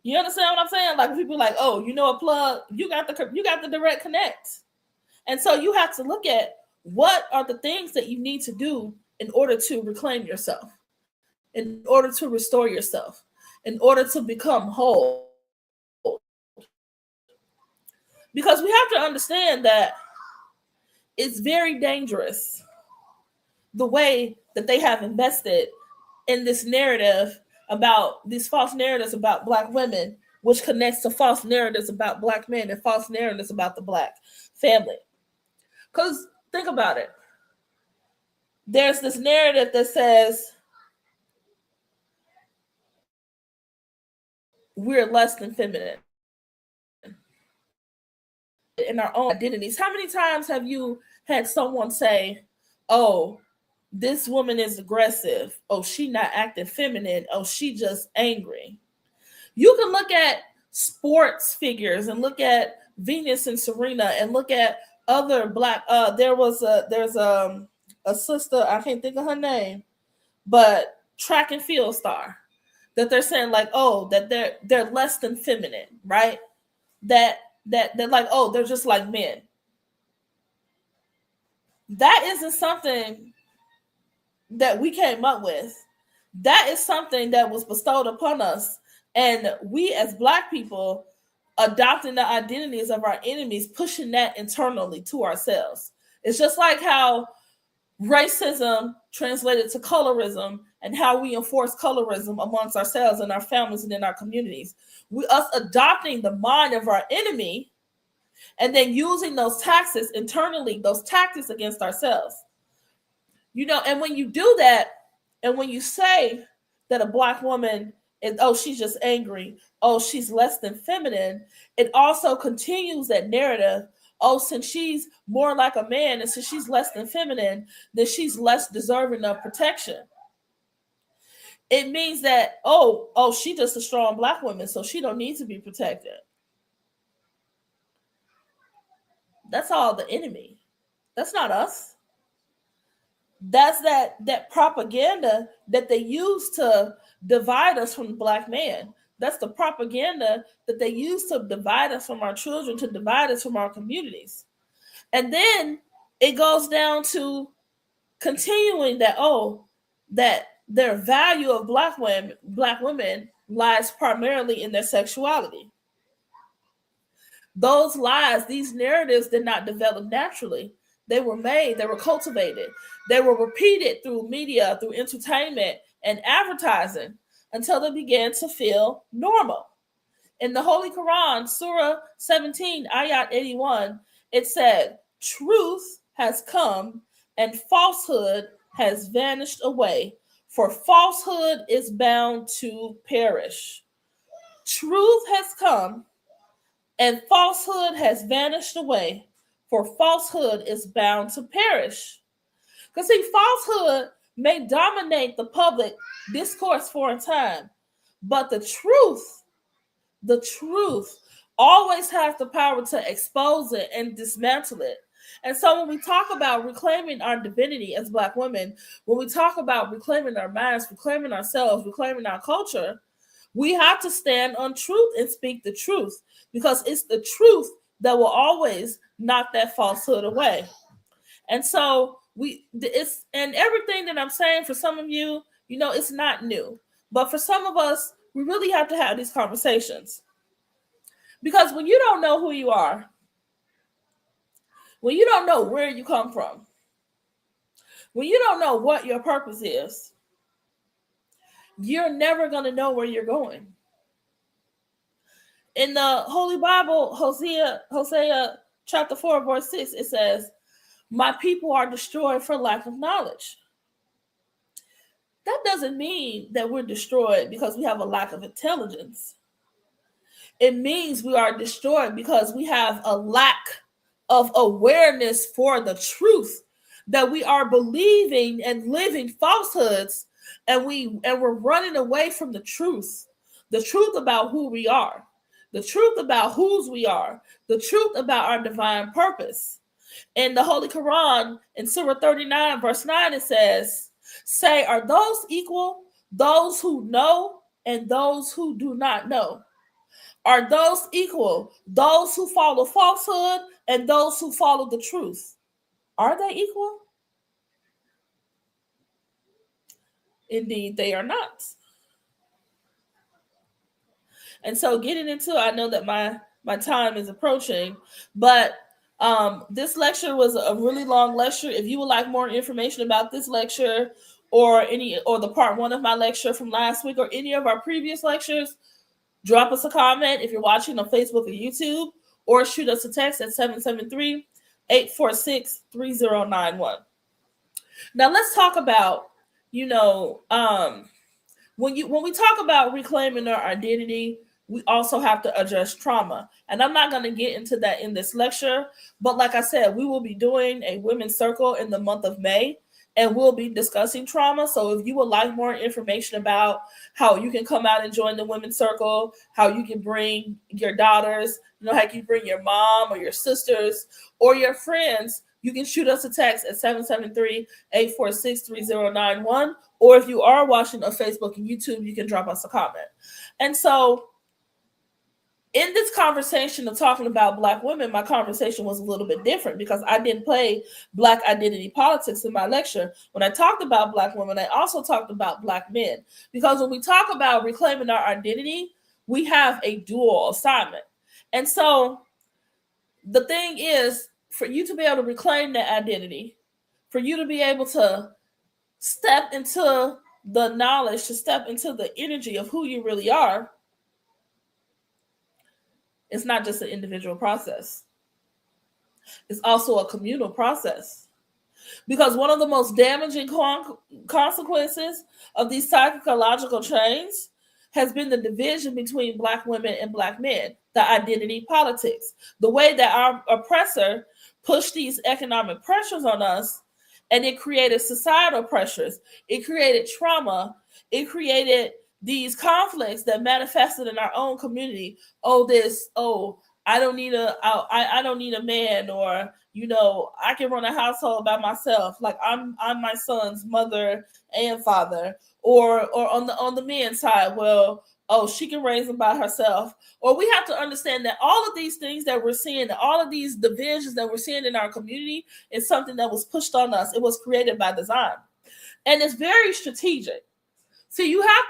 You understand what I'm saying? Like people like, oh, you know, a plug. You got the direct connect, and so you have to look at what are the things that you need to do in order to reclaim yourself, in order to restore yourself, in order to become whole. Because we have to understand that it's very dangerous the way that they have invested in this narrative about these false narratives about Black women, which connects to false narratives about Black men and false narratives about the Black family. Because think about it. There's this narrative that says we're less than feminine in our own identities. How many times have you had someone say, oh, this woman is aggressive. Oh, she not acting feminine. Oh, she just angry. You can look at sports figures and look at Venus and Serena and look at other Black, there's a sister, I can't think of her name, but track and field star that they're saying like, oh, that they're less than feminine, right? That they're like, oh, they're just like men. That isn't something that we came up with. That is something that was bestowed upon us. And we as Black people adopting the identities of our enemies, pushing that internally to ourselves. It's just like how racism translated to colorism and how we enforce colorism amongst ourselves and our families and in our communities. Us adopting the mind of our enemy and then using those tactics internally, those tactics against ourselves. You know, and when you do that, and when you say that a Black woman is, oh, she's just angry, oh, she's less than feminine, it also continues that narrative, oh, since she's more like a man and since she's less than feminine, then she's less deserving of protection. It means that, oh, she's just a strong Black woman, so she don't need to be protected. That's all the enemy. That's not us. That's that propaganda that they use to divide us from the Black man. That's the propaganda that they use to divide us from our children, to divide us from our communities. And then it goes down to continuing that, oh, that their value of Black women lies primarily in their sexuality. Those lies, these narratives did not develop naturally. They were made, they were cultivated, they were repeated through media, through entertainment and advertising until they began to feel normal. In the Holy Quran, Surah 17, Ayat 81, it said, truth has come and falsehood has vanished away, for falsehood is bound to perish. Truth has come and falsehood has vanished away, for falsehood is bound to perish. Because see, falsehood may dominate the public discourse for a time, but the truth always has the power to expose it and dismantle it. And so when we talk about reclaiming our divinity as Black women, when we talk about reclaiming our minds, reclaiming ourselves, reclaiming our culture, We have to stand on truth and speak the truth, because it's the truth that will always knock that falsehood away. And so and everything that I'm saying, for some of you, it's not new. But for some of us, we really have to have these conversations. Because when you don't know who you are, when you don't know where you come from, when you don't know what your purpose is, you're never going to know where you're going. In the Holy Bible, Hosea chapter 4, verse 6, it says, "My people are destroyed for lack of knowledge." That doesn't mean that we're destroyed because we have a lack of intelligence. It means we are destroyed because we have a lack of awareness for the truth, that we are believing and living falsehoods, and we're running away from the truth about who we are, the truth about whose we are, the truth about our divine purpose. In the Holy Quran, in Surah 39, verse 9, it says, "Say, are those equal, those who know and those who do not know? Are those equal, those who follow falsehood and those who follow the truth? Are they equal? Indeed, they are not." And so getting into, I know that my time is approaching, but this lecture was a really long lecture. If you would like more information about this lecture or the part 1 of my lecture from last week or any of our previous lectures, drop us a comment if you're watching on Facebook or YouTube, or shoot us a text at 773-846-3091. Now let's talk about, when we talk about reclaiming our identity, we also have to address trauma. And I'm not going to get into that in this lecture, but like I said, we will be doing a women's circle in the month of May, and we'll be discussing trauma. So if you would like more information about how you can come out and join the women's circle, how you can bring your daughters, how you can bring your mom or your sisters or your friends, you can shoot us a text at 773-846-3091. Or if you are watching on Facebook and YouTube, you can drop us a comment. And so in this conversation of talking about Black women, my conversation was a little bit different because I didn't play Black identity politics in my lecture. When I talked about Black women, I also talked about Black men. Because when we talk about reclaiming our identity, we have a dual assignment. And so the thing is, for you to be able to reclaim that identity, for you to be able to step into the knowledge, to step into the energy of who you really are, it's not just an individual process. It's also a communal process. Because one of the most damaging consequences of these psychological chains has been the division between Black women and Black men, the identity politics, the way that our oppressor pushed these economic pressures on us, and it created societal pressures. It created trauma. It created these conflicts that manifested in our own community. I don't need a man, or I can run a household by myself. Like I'm my son's mother and father. Or on the men's side, she can raise them by herself. Or we have to understand that all of these things that we're seeing, all of these divisions that we're seeing in our community, is something that was pushed on us. It was created by design, and it's very strategic. So you have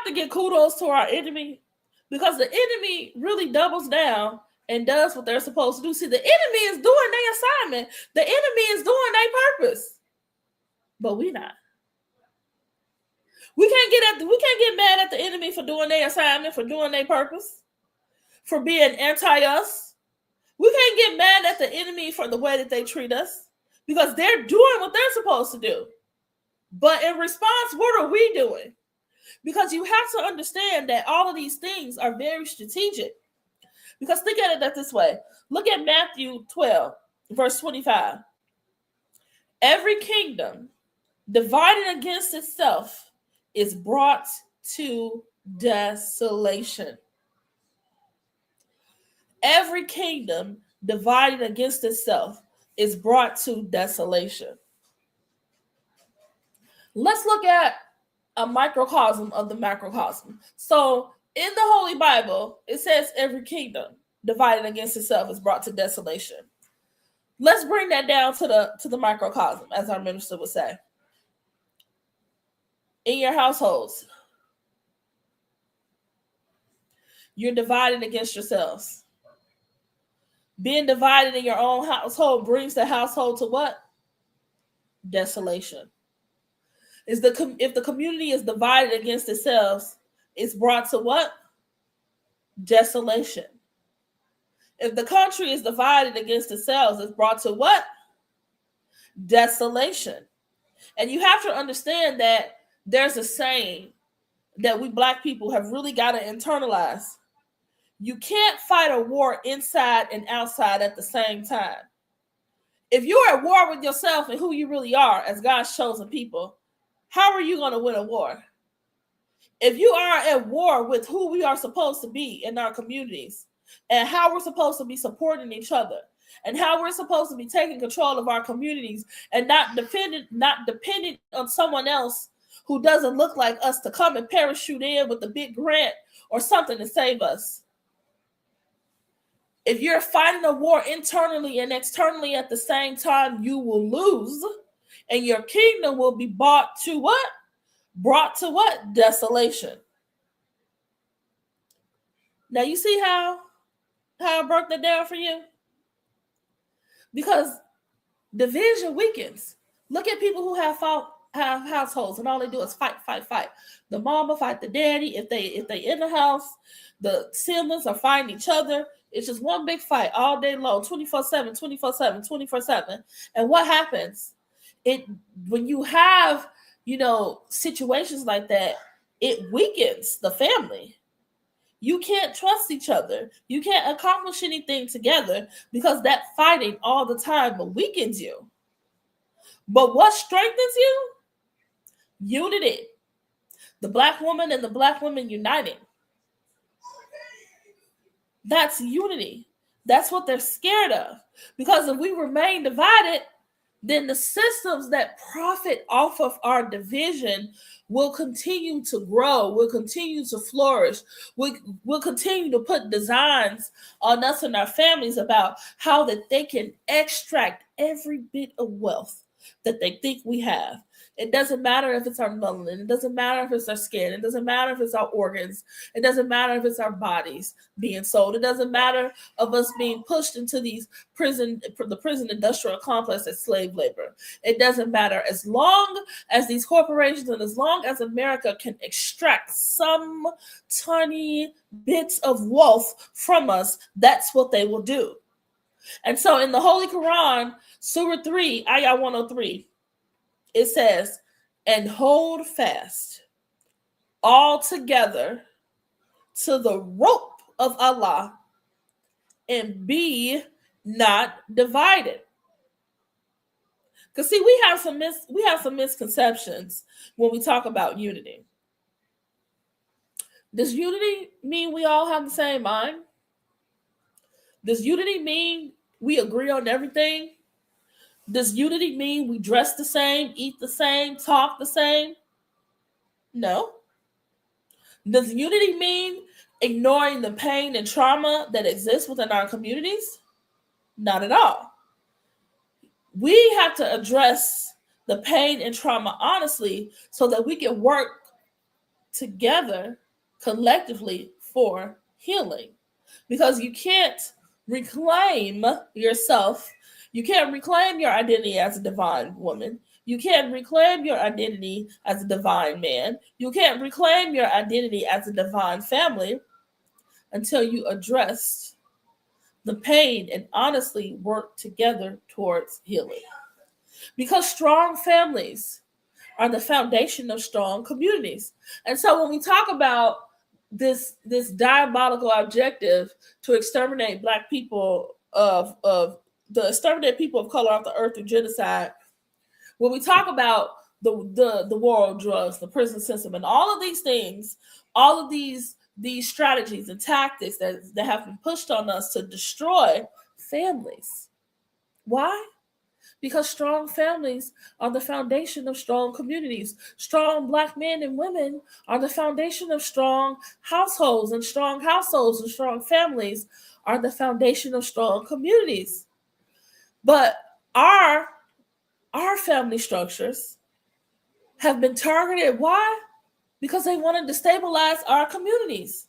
to give kudos to our enemy, because the enemy really doubles down and does what they're supposed to do. See, the enemy is doing their assignment. The enemy is doing their purpose, but we not. We can't get mad at the enemy for doing their assignment, for doing their purpose, for being anti-us. We can't get mad at the enemy for the way that they treat us, because they're doing what they're supposed to do. But in response, what are we doing? Because you have to understand that all of these things are very strategic. Because think at it this way. Look at Matthew 12, verse 25. Every kingdom divided against itself is brought to desolation. Every kingdom divided against itself is brought to desolation. Let's look at a microcosm of the macrocosm. So in the Holy Bible, it says every kingdom divided against itself is brought to desolation. Let's bring that down to the microcosm, as our minister would say. In your households, you're divided against yourselves. Being divided in your own household brings the household to what? Desolation. If the community is divided against itself, it's brought to what? Desolation. If the country is divided against itself, it's brought to what? Desolation. And you have to understand that there's a saying that we Black people have really got to internalize. You can't fight a war inside and outside at the same time. If you're at war with yourself and who you really are as God's chosen people, how are you going to win a war? If you are at war with who we are supposed to be in our communities and how we're supposed to be supporting each other and how we're supposed to be taking control of our communities and not dependent on someone else who doesn't look like us to come and parachute in with a big grant or something to save us. If you're fighting a war internally and externally at the same time, you will lose, and your kingdom will be brought to what? Brought to what? Desolation. Now you see how I broke that down for you? Because division weakens. Look at people who have households and all they do is fight. The mama fight the daddy. If they in the house, the siblings are fighting each other. It's just one big fight all day long, 24/7. And what happens? When you have, situations like that, it weakens the family. You can't trust each other. You can't accomplish anything together because that fighting all the time weakens you. But what strengthens you? Unity. The Black woman and the Black women uniting. That's unity. That's what they're scared of. Because if we remain divided, then the systems that profit off of our division will continue to grow, will continue to flourish, will continue to put designs on us and our families about how that they can extract every bit of wealth that they think we have. It doesn't matter if it's our melanin. It doesn't matter if it's our skin. It doesn't matter if it's our organs. It doesn't matter if it's our bodies being sold. It doesn't matter of us being pushed into the prison industrial complex as slave labor. It doesn't matter as long as these corporations and as long as America can extract some tiny bits of wealth from us, that's what they will do. And so in the Holy Quran, Surah 3, Ayah 103, it says, and hold fast all together to the rope of Allah and be not divided. Because see, we have some misconceptions when we talk about unity. Does unity mean we all have the same mind? Does unity mean we agree on everything? Does unity mean we dress the same, eat the same, talk the same? No. Does unity mean ignoring the pain and trauma that exists within our communities? Not at all. We have to address the pain and trauma honestly so that we can work together collectively for healing. Because you can't reclaim yourself. You can't reclaim your identity as a divine woman. You can't reclaim your identity as a divine man. You can't reclaim your identity as a divine family until you address the pain and honestly work together towards healing. Because strong families are the foundation of strong communities. And so when we talk about this diabolical objective to exterminate Black people exterminate people of color off the earth through genocide, when we talk about the war on drugs, the prison system, and all of these things, all of these strategies and tactics that have been pushed on us to destroy families. Why? because strong families are the foundation of strong communities. Strong Black men and women are the foundation of strong households, and strong households and strong families are the foundation of strong communities. But our family structures have been targeted. Why? Because they want to destabilize our communities.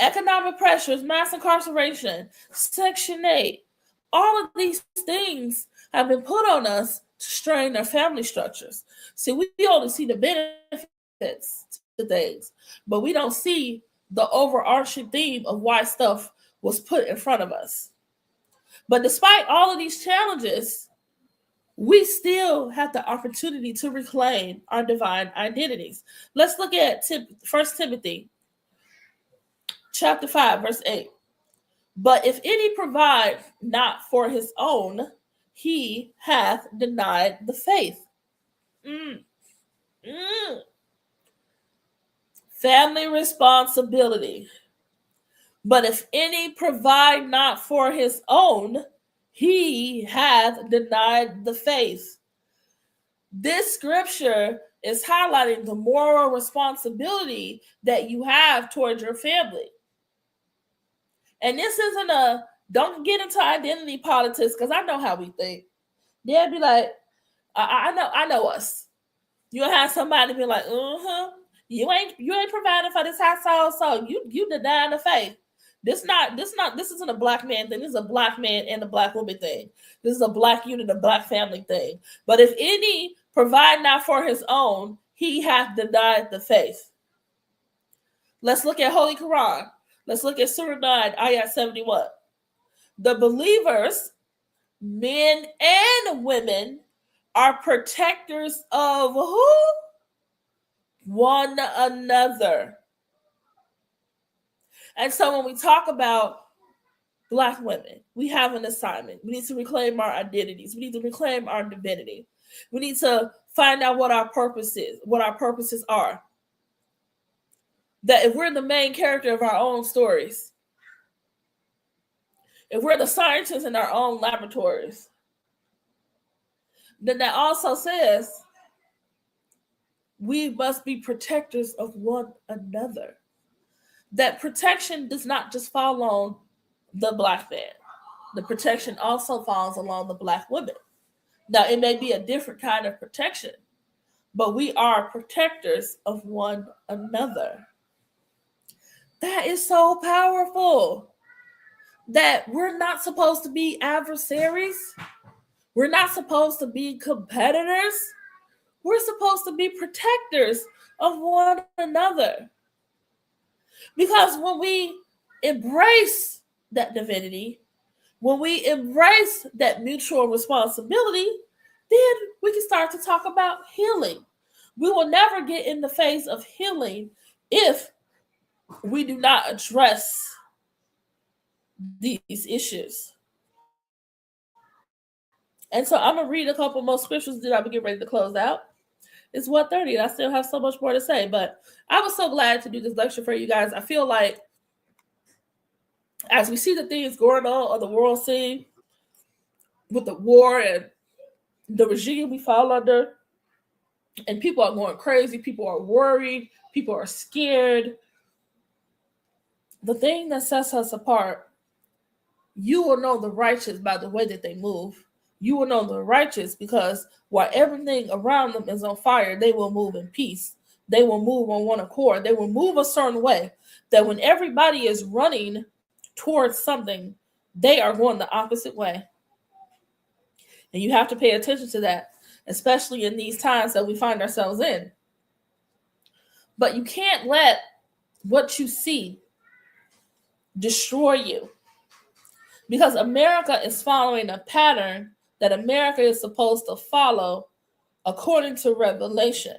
Economic pressures, mass incarceration, Section 8, all of these things have been put on us to strain our family structures. See, we only see the benefits to things, but we don't see the overarching theme of why stuff was put in front of us. But despite all of these challenges, we still have the opportunity to reclaim our divine identities. Let's look at 1 Timothy chapter 5, verse 8. But if any provide not for his own, he hath denied the faith. Family responsibility. But if any provide not for his own, he hath denied the faith. This scripture is highlighting the moral responsibility that you have towards your family. And this isn't don't get into identity politics, because I know how we think. They'll be like, I know us. You'll have somebody be like, you ain't providing for this household, so you denying the faith. This isn't a Black man thing. This is a Black man and a Black woman thing. This is a Black unit, a Black family thing. But if any provide not for his own, he hath denied the faith. Let's look at Holy Quran. Let's look at Surah 9, Ayat 71. The believers, men and women, are protectors of who? One another. And so when we talk about Black women, we have an assignment. We need to reclaim our identities. We need to reclaim our divinity. We need to find out what our purpose is, what our purposes are. That if we're the main character of our own stories, if we're the scientists in our own laboratories, then that also says we must be protectors of one another. That protection does not just fall on the Black man. The protection also falls along the Black woman. Now, it may be a different kind of protection, but we are protectors of one another. That is so powerful. That we're not supposed to be adversaries. We're not supposed to be competitors. We're supposed to be protectors of one another. Because when we embrace that divinity, when we embrace that mutual responsibility, then we can start to talk about healing. We will never get in the phase of healing if we do not address these issues. And so I'm going to read a couple more scriptures that I'm going to get ready to close out. It's 1:30 and I still have so much more to say, but I was so glad to do this lecture for you guys. I feel like as we see the things going on the world scene with the war and the regime we fall under, and people are going crazy, people are worried, people are scared, the thing that sets us apart, you will know the righteous by the way that they move. You will know the righteous because while everything around them is on fire, they will move in peace. They will move on one accord. They will move a certain way that when everybody is running towards something, they are going the opposite way. And you have to pay attention to that, especially in these times that we find ourselves in. But you can't let what you see destroy you. Because America is following a pattern that America is supposed to follow according to Revelation.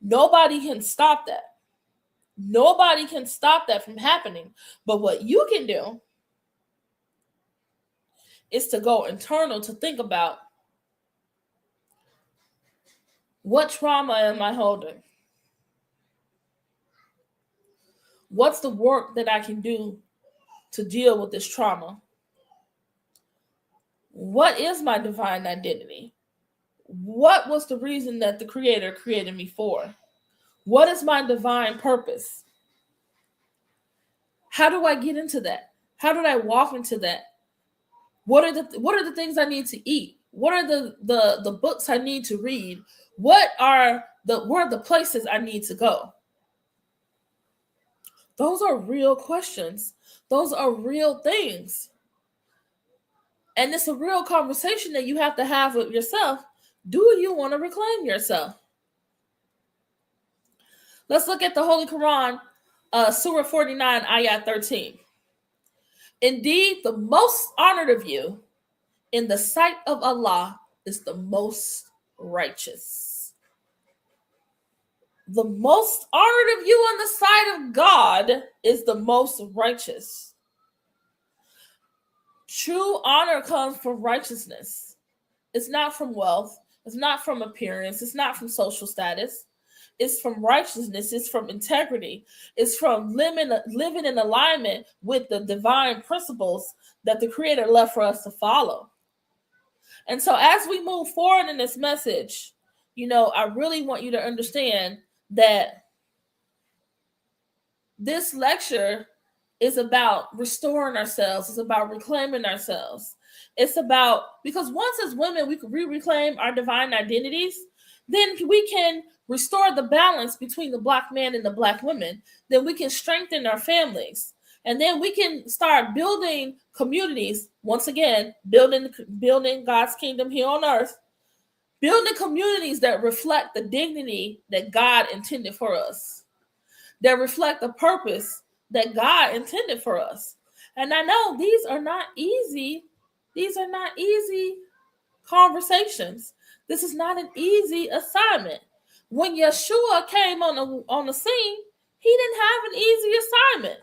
Nobody can stop that. Nobody can stop that from happening. But what you can do is to go internal to think about, what trauma am I holding? What's the work that I can do to deal with this trauma? What is my divine identity? What was the reason that the Creator created me for? What is my divine purpose? How do I get into that? How do I walk into that? What are the things I need to eat? What are the books I need to read? Where are the places I need to go? Those are real questions. Those are real things. And it's a real conversation that you have to have with yourself. Do you want to reclaim yourself? Let's look at the Holy Quran, Surah 49, Ayat 13. Indeed, the most honored of you in the sight of Allah is the most righteous. The most honored of you on the side of God is the most righteous. True honor comes from righteousness. It's not from wealth. It's not from appearance. It's not from social status. It's from righteousness. It's from integrity. It's from living in alignment with the divine principles that the Creator left for us to follow. And so as we move forward in this message, I really want you to understand that this lecture is about restoring ourselves. It's about reclaiming ourselves. It's about, because once as women we reclaim our divine identities, then we can restore the balance between the Black man and the Black women. Then we can strengthen our families. And then we can start building communities, once again, building God's kingdom here on earth, building communities that reflect the dignity that God intended for us, that reflect the purpose that God intended for us. And I know these are not easy conversations. This is not an easy assignment. When Yeshua came on the scene, he didn't have an easy assignment.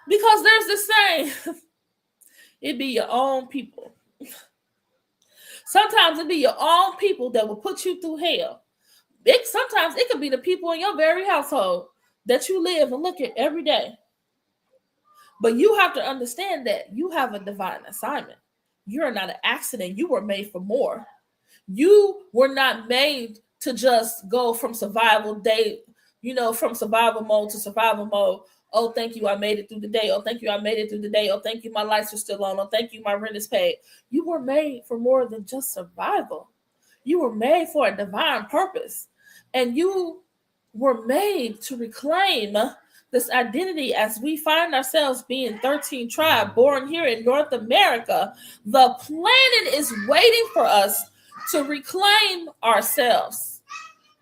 Because there's this saying, it be your own people. Sometimes it be your own people that will put you through hell. Sometimes it could be the people in your very household that you live and look at every day. But you have to understand that you have a divine assignment. You're not an accident. You were made for more. You were not made to just go from survival mode to survival mode. Oh, thank you, I made it through the day. Oh, thank you, I made it through the day. Oh, thank you, my lights are still on. Oh, thank you, my rent is paid. You were made for more than just survival. You were made for a divine purpose. And you were made to reclaim this identity as we find ourselves being 13 tribe born here in North America. The planet is waiting for us to reclaim ourselves.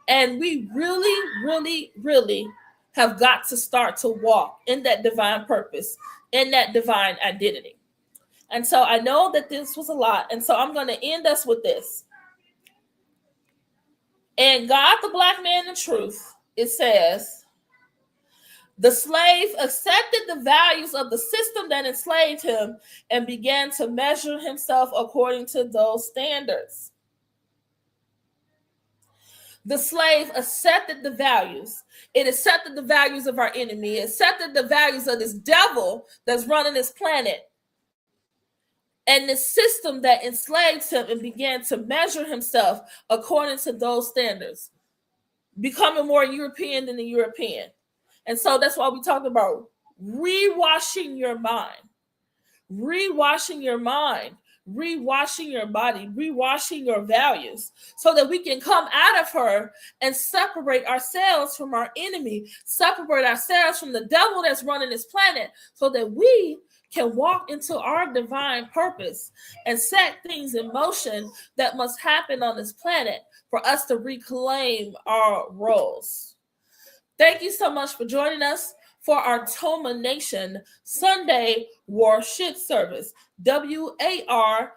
And we really, really, really have got to start to walk in that divine purpose, in that divine identity. And so I know that this was a lot. And so I'm going to end us with this. And God, the Black man in truth, it says, the slave accepted the values of the system that enslaved him and began to measure himself according to those standards. The slave accepted the values. It accepted the values of our enemy. It accepted the values of this devil that's running this planet and the system that enslaved him, and began to measure himself according to those standards, becoming more European than the European. And so that's why we talked about rewashing your mind, rewashing your body, rewashing your values, so that we can come out of her and separate ourselves from our enemy, separate ourselves from the devil that's running this planet, so that we can walk into our divine purpose and set things in motion that must happen on this planet for us to reclaim our roles. Thank you so much for joining us for our Toma Nation Sunday Worship Service, WARSHIP.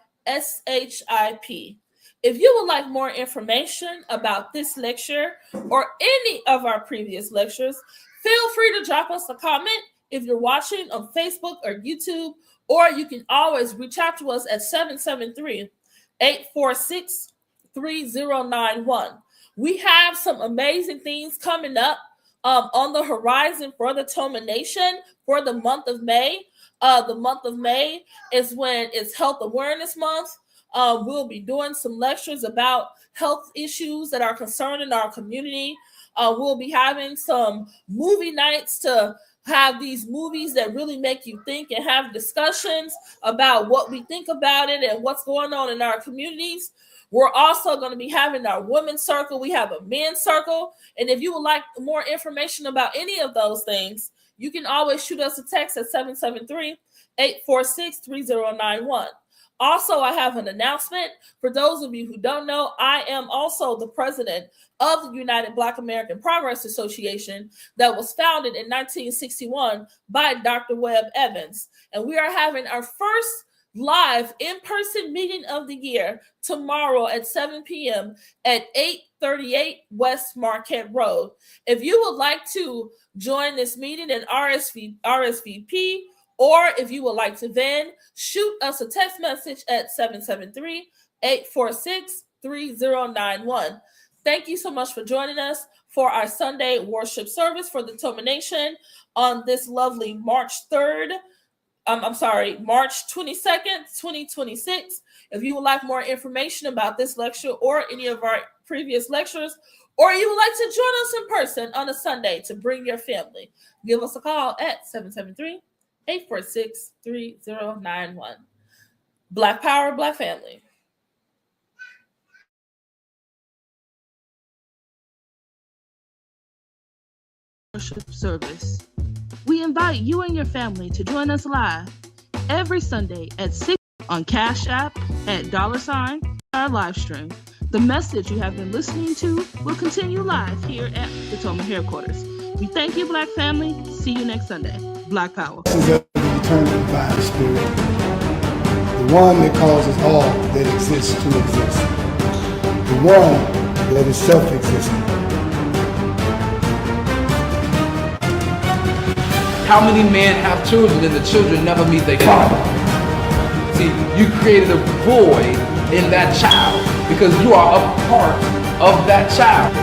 If you would like more information about this lecture or any of our previous lectures, feel free to drop us a comment if you're watching on Facebook or YouTube, or you can always reach out to us at 773-846-3091. We have some amazing things coming up on the horizon for the Toma Nation for the month of May. the month of May is when it's Health Awareness Month. We'll be doing some lectures about health issues that are concerning our community. We'll be having some movie nights to have these movies that really make you think and have discussions about what we think about it and what's going on in our communities. We're also going to be having our women's circle. We have a men's circle. And if you would like more information about any of those things, you can always shoot us a text at 773-846-3091. Also, I have an announcement. For those of you who don't know, I am also the president of the United Black American Progress Association that was founded in 1961 by Dr. Webb Evans. And we are having our first live in-person meeting of the year tomorrow at 7 p.m. at 838 West Marquette Road. If you would like to join this meeting and RSVP, or if you would like to then shoot us a text message at 773-846-3091. Thank you so much for joining us for our Sunday worship service for the Determination on this lovely March 22nd, 2026. If you would like more information about this lecture or any of our previous lectures, or you would like to join us in person on a Sunday to bring your family, give us a call at 773-846-3091. Black Power, Black Family. Worship service. We invite you and your family to join us live every Sunday at 6 on Cash App at $ our live stream. The message you have been listening to will continue live here at the Toma headquarters. We thank you, Black family. See you next Sunday. Black Power. This is of the eternal divine spirit, the one that causes all that exists to exist, the one that is self-existent. How many men have children and the children never meet their father? See, you created a void in that child because you are a part of that child.